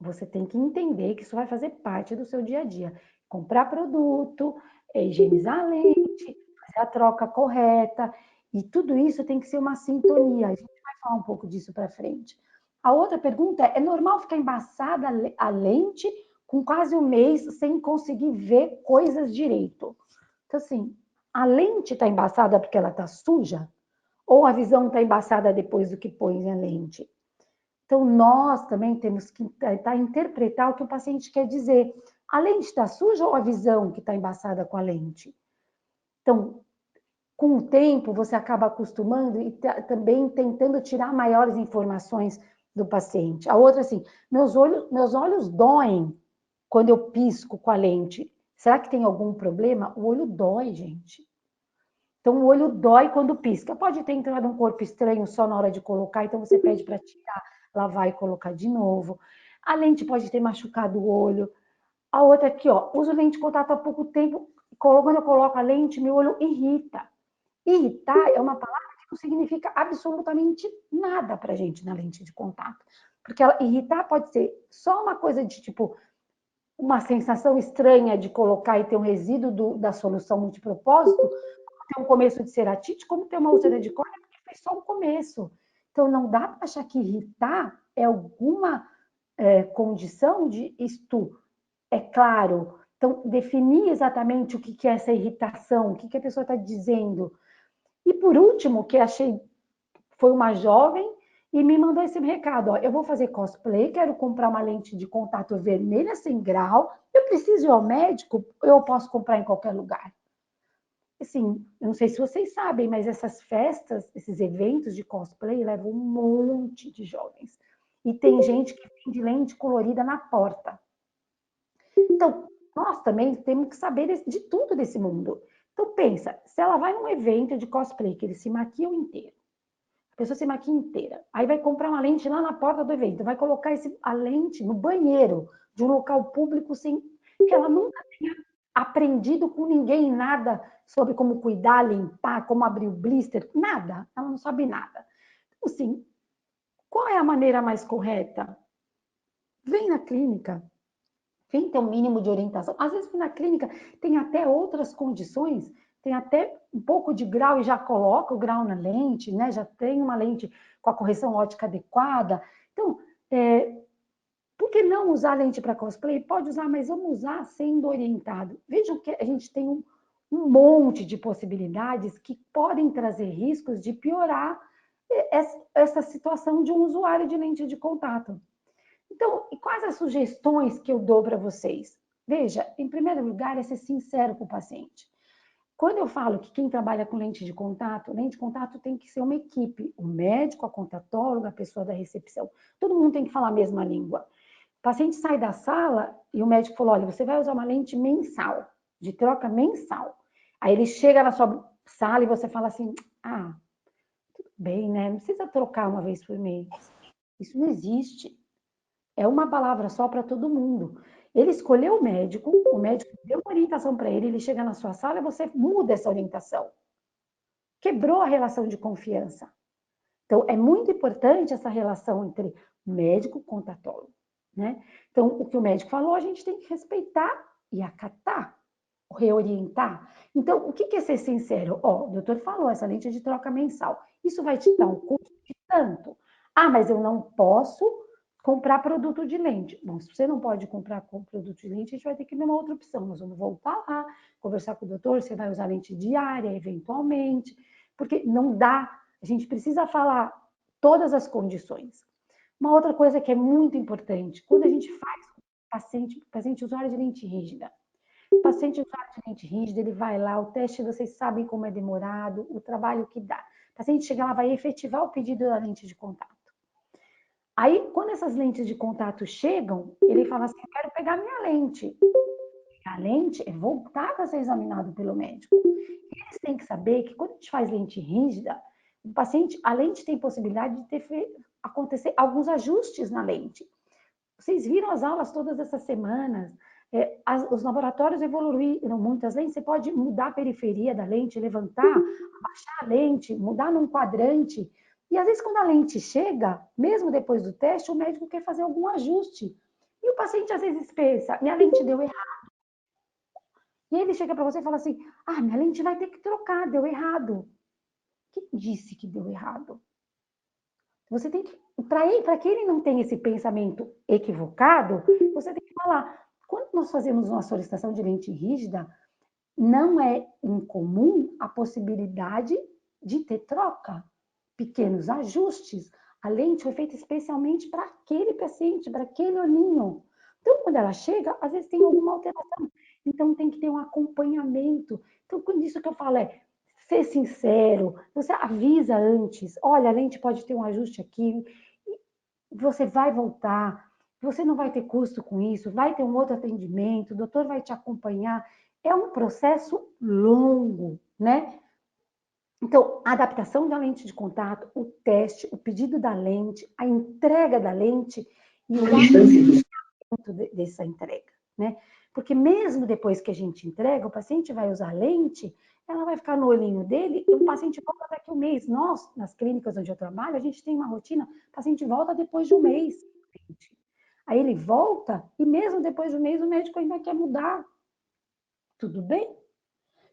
Você tem que entender que isso vai fazer parte do seu dia a dia. Comprar produto, higienizar a lente, fazer a troca correta, e tudo isso tem que ser uma sintonia. A gente vai falar um pouco disso para frente. A outra pergunta é normal ficar embaçada a lente com quase um mês sem conseguir ver coisas direito? Então, assim, a lente está embaçada porque ela está suja? Ou a visão está embaçada depois do que põe a lente? Então, nós também temos que tentar interpretar o que o paciente quer dizer. A lente está suja ou a visão que está embaçada com a lente? Então, com o tempo, você acaba acostumando e também tentando tirar maiores informações do paciente. A outra, assim, meus olhos doem quando eu pisco com a lente. Será que tem algum problema? O olho dói, gente. Então, o olho dói quando pisca. Pode ter entrado um corpo estranho só na hora de colocar, então você pede para tirar, lavar e colocar de novo. A lente pode ter machucado o olho. A outra aqui, ó, uso lente de contato há pouco tempo. Quando eu coloco a lente, meu olho irrita. Irritar é uma palavra que não significa absolutamente nada para a gente na lente de contato. Porque irritar pode ser só uma coisa de tipo, uma sensação estranha de colocar e ter um resíduo da solução multipropósito, tem um começo de ceratite, como tem uma úlcera de córnea, porque foi só o começo. Então, não dá para achar que irritar é alguma condição de isto. É claro. Então, definir exatamente o que é essa irritação, o que a pessoa está dizendo. E, por último, que achei, foi uma jovem e me mandou esse recado. Ó, eu vou fazer cosplay, quero comprar uma lente de contato vermelha sem grau, eu preciso ir ao médico, eu posso comprar em qualquer lugar. Assim, eu não sei se vocês sabem, mas essas festas, esses eventos de cosplay levam um monte de jovens. E tem gente que vende lente colorida na porta. Então, nós também temos que saber de tudo desse mundo. Então, pensa, se ela vai num evento de cosplay, que eles se maquiam inteiro, a pessoa se maquia inteira, aí vai comprar uma lente lá na porta do evento, vai colocar a lente no banheiro de um local público sem que ela nunca tenha aprendido com ninguém nada sobre como cuidar, limpar, como abrir o blister, nada. Ela não sabe nada. Então, assim, qual é a maneira mais correta? Vem na clínica, vem ter um mínimo de orientação. Às vezes, na clínica, tem até outras condições, tem até um pouco de grau e já coloca o grau na lente, né? Já tem uma lente com a correção ótica adequada. Então, por que não usar lente para cosplay? Pode usar, mas vamos usar sendo orientado. Vejam que a gente tem um monte de possibilidades que podem trazer riscos de piorar essa situação de um usuário de lente de contato. Então, e quais as sugestões que eu dou para vocês? Veja, em primeiro lugar, é ser sincero com o paciente. Quando eu falo que quem trabalha com lente de contato tem que ser uma equipe, o médico, a contatóloga, a pessoa da recepção. Todo mundo tem que falar a mesma língua. O paciente sai da sala e o médico falou, olha, você vai usar uma lente mensal, de troca mensal. Aí ele chega na sua sala e você fala assim, ah, tudo bem, né? Não precisa trocar uma vez por mês. Isso não existe. É uma palavra só para todo mundo. Ele escolheu o médico deu uma orientação para ele chega na sua sala e você muda essa orientação. Quebrou a relação de confiança. Então, é muito importante essa relação entre médico e contatólogo, né? Então, o que o médico falou, a gente tem que respeitar e acatar, reorientar. Então, o que é ser sincero? Ó, o doutor falou, essa lente é de troca mensal. Isso vai te dar um custo de tanto. Ah, mas eu não posso comprar produto de lente. Bom, se você não pode comprar produto de lente, a gente vai ter que ver uma outra opção. Nós vamos voltar lá, conversar com o doutor, você vai usar lente diária, eventualmente, porque não dá, a gente precisa falar todas as condições. Uma outra coisa que é muito importante, quando a gente faz paciente usuário de lente rígida, o paciente usuário de lente rígida, ele vai lá, o teste, vocês sabem como é demorado, o trabalho que dá. O paciente chega lá, vai efetivar o pedido da lente de contato. Aí, quando essas lentes de contato chegam, ele fala assim, eu quero pegar minha lente. A lente é voltada a ser examinado pelo médico. E eles têm que saber que quando a gente faz lente rígida, o paciente, a lente tem possibilidade de acontecer alguns ajustes na lente. Vocês viram as aulas todas essas semanas, os laboratórios evoluíram muitas lentes, você pode mudar a periferia da lente, levantar, abaixar a lente, mudar num quadrante. E às vezes quando a lente chega, mesmo depois do teste, o médico quer fazer algum ajuste. E o paciente às vezes pensa, minha lente deu errado. E ele chega para você e fala assim, ah, minha lente vai ter que trocar, deu errado. Quem disse que deu errado? Você tem que, para que ele não tenha esse pensamento equivocado, você tem que falar, quando nós fazemos uma solicitação de lente rígida, não é incomum a possibilidade de ter troca, pequenos ajustes. A lente foi feita especialmente para aquele paciente, para aquele olhinho. Então, quando ela chega, às vezes tem alguma alteração. Então, tem que ter um acompanhamento. Então, quando isso que eu falo é ser sincero, você avisa antes, olha, a lente pode ter um ajuste aqui, você vai voltar, você não vai ter custo com isso, vai ter um outro atendimento, o doutor vai te acompanhar. É um processo longo, né? Então, a adaptação da lente de contato, o teste, o pedido da lente, a entrega da lente e o acompanhamento dessa entrega, né? Porque mesmo depois que a gente entrega, o paciente vai usar a lente, ela vai ficar no olhinho dele e o paciente volta daqui a um mês. Nós, nas clínicas onde eu trabalho, a gente tem uma rotina, o paciente volta depois de um mês. Aí ele volta e mesmo depois de um mês o médico ainda quer mudar. Tudo bem?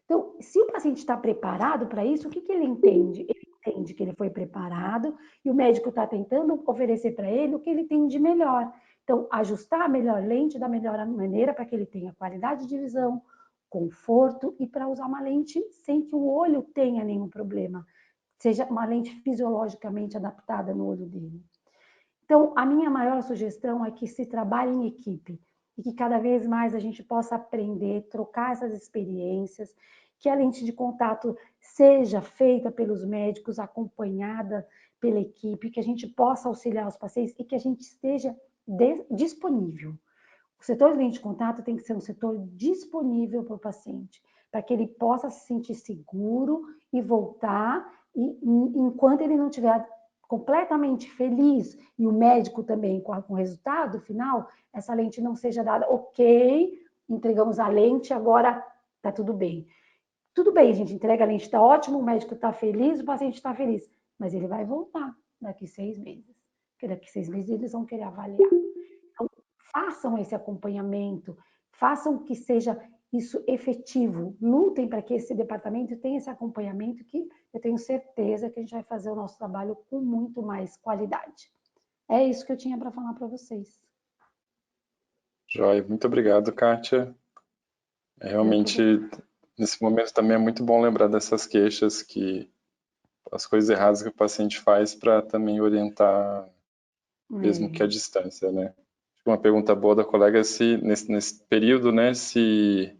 Então, se o paciente está preparado para isso, o que ele entende? Ele entende que ele foi preparado e o médico está tentando oferecer para ele o que ele tem de melhor. Então, ajustar a melhor lente da melhor maneira para que ele tenha qualidade de visão, conforto e para usar uma lente sem que o olho tenha nenhum problema. Seja uma lente fisiologicamente adaptada no olho dele. Então, a minha maior sugestão é que se trabalhe em equipe e que cada vez mais a gente possa aprender, trocar essas experiências, que a lente de contato seja feita pelos médicos, acompanhada pela equipe, que a gente possa auxiliar os pacientes e que a gente esteja disponível. O setor de lente de contato tem que ser um setor disponível para o paciente, para que ele possa se sentir seguro e voltar, e enquanto ele não tiver completamente feliz, e o médico também com o resultado final, essa lente não seja dada, ok, entregamos a lente, agora tá tudo bem. Tudo bem, a gente entrega a lente, está ótimo, o médico está feliz, o paciente está feliz, mas ele vai voltar daqui 6 meses, porque daqui 6 meses eles vão querer avaliar. Então, façam esse acompanhamento, façam que seja isso efetivo, lutem para que esse departamento tenha esse acompanhamento, que eu tenho certeza que a gente vai fazer o nosso trabalho com muito mais qualidade. É isso que eu tinha para falar para vocês. Joia, muito obrigado, Kátia. Realmente, nesse momento também é muito bom lembrar dessas queixas, que as coisas erradas que o paciente faz, para também orientar, mesmo que à distância, né? Uma pergunta boa da colega é se, nesse período, né, se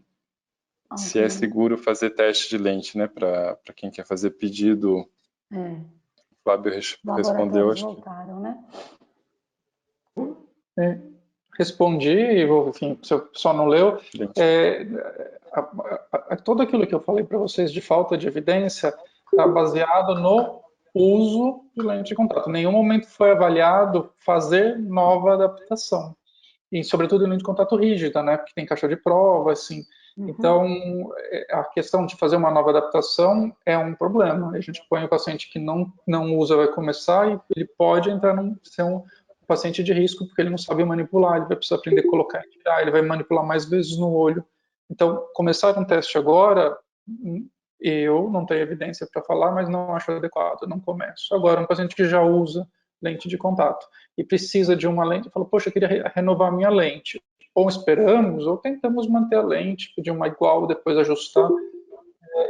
é seguro fazer teste de lente, né, para quem quer fazer pedido. O Fábio respondeu, acho que... voltaram, né? Respondi, enfim, se o pessoal não leu, tudo aquilo que eu falei para vocês de falta de evidência está baseado no uso de lente de contato. Em nenhum momento foi avaliado fazer nova adaptação. E, sobretudo, lente de contato rígida, né? Porque tem caixa de prova, assim. Então, a questão de fazer uma nova adaptação é um problema. A gente põe o paciente que não usa, vai começar, e ele pode entrar ser um paciente de risco, porque ele não sabe manipular, ele vai precisar aprender a colocar e tirar, ele vai manipular mais vezes no olho. Então, começar um teste agora, eu não tenho evidência para falar, mas não acho adequado, não começo. Agora, um paciente que já usa lente de contato e precisa de uma lente, fala, poxa, eu queria renovar a minha lente. Ou esperamos, ou tentamos manter a lente, pedir uma igual, depois ajustar,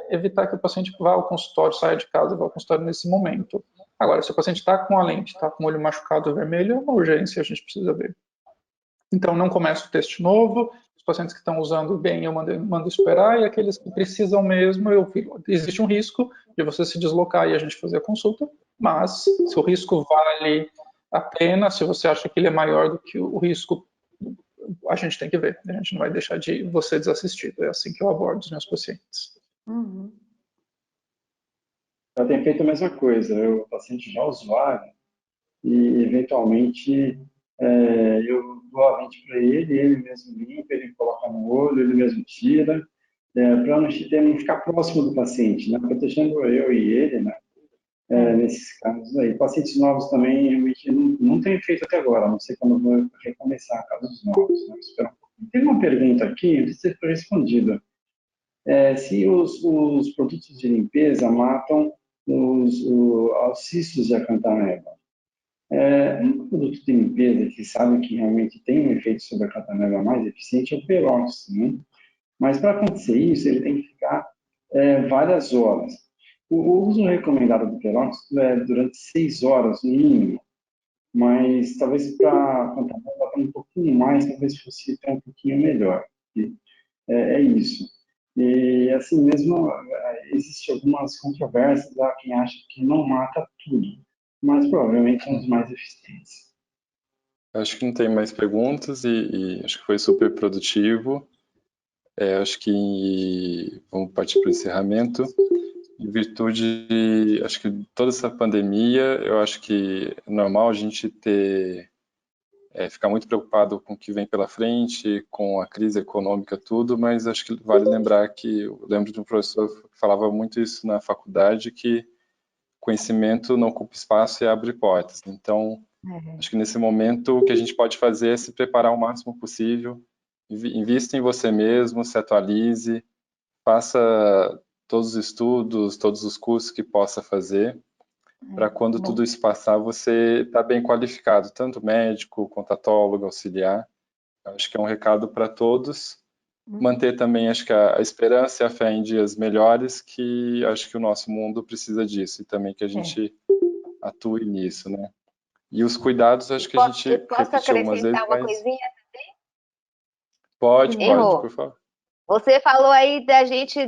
evitar que o paciente vá ao consultório, saia de casa e vá ao consultório nesse momento. Agora, se o paciente está com a lente, está com o olho machucado vermelho, é uma urgência, a gente precisa ver. Então, não começa o teste novo, os pacientes que estão usando bem, eu mando esperar, e aqueles que precisam mesmo, existe um risco de você se deslocar e a gente fazer a consulta, mas se o risco vale a pena, se você acha que ele é maior do que o risco, a gente tem que ver, a gente não vai deixar de você desassistido, é assim que eu abordo os meus pacientes. Eu tenho feito a mesma coisa, o paciente já usuário, e eventualmente eu dou a lente para ele mesmo limpa, ele coloca no olho, ele mesmo tira, para não ficar próximo do paciente, né? Protegendo eu e ele, né? Nesses casos aí. Pacientes novos também, eu não tenho feito até agora, não sei quando eu vou recomeçar casos novos. Né? Espera um pouquinho. Tem uma pergunta aqui, não sei se foi respondida. Se os produtos de limpeza matam os cistos de acanthameba. Um produto de limpeza que sabe que realmente tem um efeito sobre a acanthameba mais eficiente é o peróxido, né? Mas para acontecer isso, ele tem que ficar várias horas. O uso recomendado do peróxido é durante 6 horas, no mínimo. Mas talvez para acanthameba um pouquinho mais, talvez fosse até um pouquinho melhor. É isso. E assim mesmo, existem algumas controvérsias, há quem acha que não mata tudo, mas provavelmente são os mais eficientes. Acho que não tem mais perguntas e acho que foi super produtivo. Acho que vamos partir para o encerramento. Em virtude, acho que toda essa pandemia, eu acho que é normal a gente ficar muito preocupado com o que vem pela frente, com a crise econômica, tudo, mas acho que vale lembrar que, eu lembro de um professor que falava muito isso na faculdade, que conhecimento não ocupa espaço e abre portas. Então, acho que nesse momento o que a gente pode fazer é se preparar o máximo possível, invista em você mesmo, se atualize, faça todos os estudos, todos os cursos que possa fazer, para quando tudo isso passar, você está bem qualificado, tanto médico, contatólogo, auxiliar. Acho que é um recado para todos. Manter também, acho que a esperança e a fé em dias melhores, que acho que o nosso mundo precisa disso, e também que a gente atue nisso, né? E os cuidados, acho que a gente repetiu algumas vezes, uma mas... coisinha? Pode, por favor. Você falou aí da gente,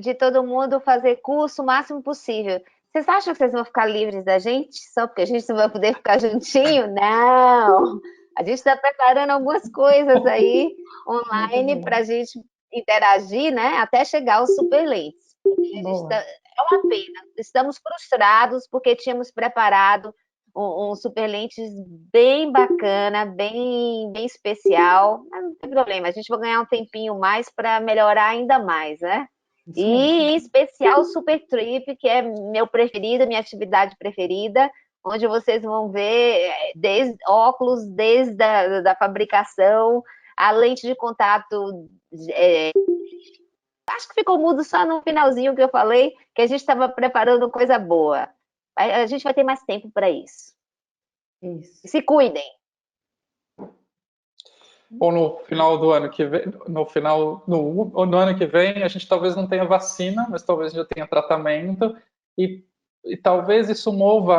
de todo mundo fazer curso o máximo possível. Vocês acham que vocês vão ficar livres da gente só porque a gente não vai poder ficar juntinho? Não! A gente está preparando algumas coisas aí online para a gente interagir, né? Até chegar aos super lentes. É uma pena. Estamos frustrados porque tínhamos preparado um super lentes bem bacana, bem especial. Mas não tem problema, a gente vai ganhar um tempinho mais para melhorar ainda mais, né? Isso mesmo. E em especial o Super Trip, que é meu preferido, minha atividade preferida, onde vocês vão ver desde óculos, desde a fabricação, a lente de contato. Acho que ficou mudo só no finalzinho que eu falei, que a gente estava preparando coisa boa. A gente vai ter mais tempo para isso. Isso. Se cuidem. Ou no final do ano que vem, no ano que vem, a gente talvez não tenha vacina, mas talvez já tenha tratamento, e talvez isso mova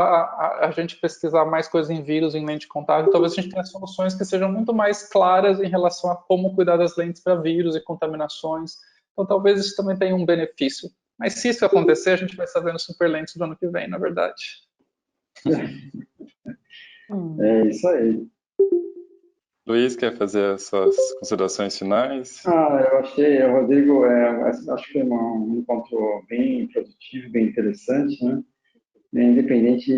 a gente pesquisar mais coisas em vírus, em lente de contato, talvez a gente tenha soluções que sejam muito mais claras em relação a como cuidar das lentes para vírus e contaminações, então talvez isso também tenha um benefício. Mas se isso acontecer, a gente vai saber no super lentes do ano que vem, na verdade. É isso aí. Luiz, quer fazer as suas considerações finais? Eu achei, Rodrigo, acho que foi um encontro bem produtivo, bem interessante, né? Independente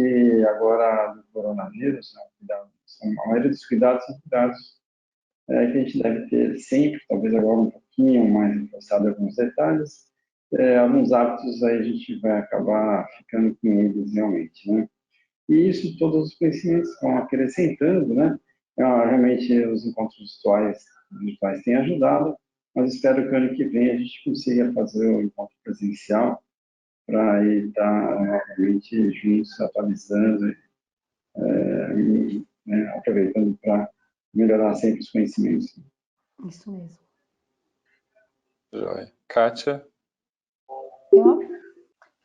agora do coronavírus, né? A maioria dos cuidados são cuidados que a gente deve ter sempre, talvez agora um pouquinho mais reforçado em alguns detalhes. Alguns hábitos aí a gente vai acabar ficando com eles realmente, né? E isso, todos os conhecimentos vão acrescentando, né? Realmente, os encontros virtuais têm ajudado, mas espero que o ano que vem a gente consiga fazer o encontro presencial para estar novamente juntos, atualizando e aproveitando para melhorar sempre os conhecimentos. Isso mesmo. Joia. Kátia? Eu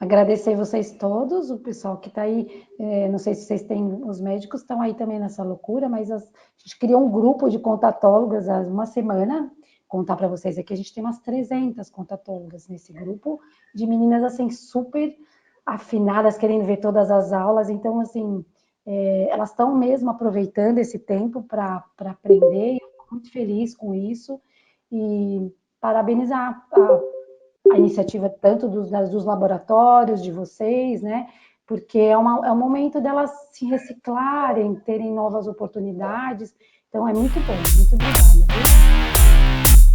agradecer vocês todos, o pessoal que está aí, não sei se vocês têm, os médicos estão aí também nessa loucura, mas a gente criou um grupo de contatólogas há uma semana, contar para vocês aqui, a gente tem umas 300 contatólogas nesse grupo, de meninas assim, super afinadas, querendo ver todas as aulas, então assim, elas estão mesmo aproveitando esse tempo para aprender, eu estou muito feliz com isso, e parabenizar a iniciativa tanto dos laboratórios, de vocês, né? Porque é um momento delas se reciclarem, terem novas oportunidades. Então, é muito bom. Muito obrigada. Viu?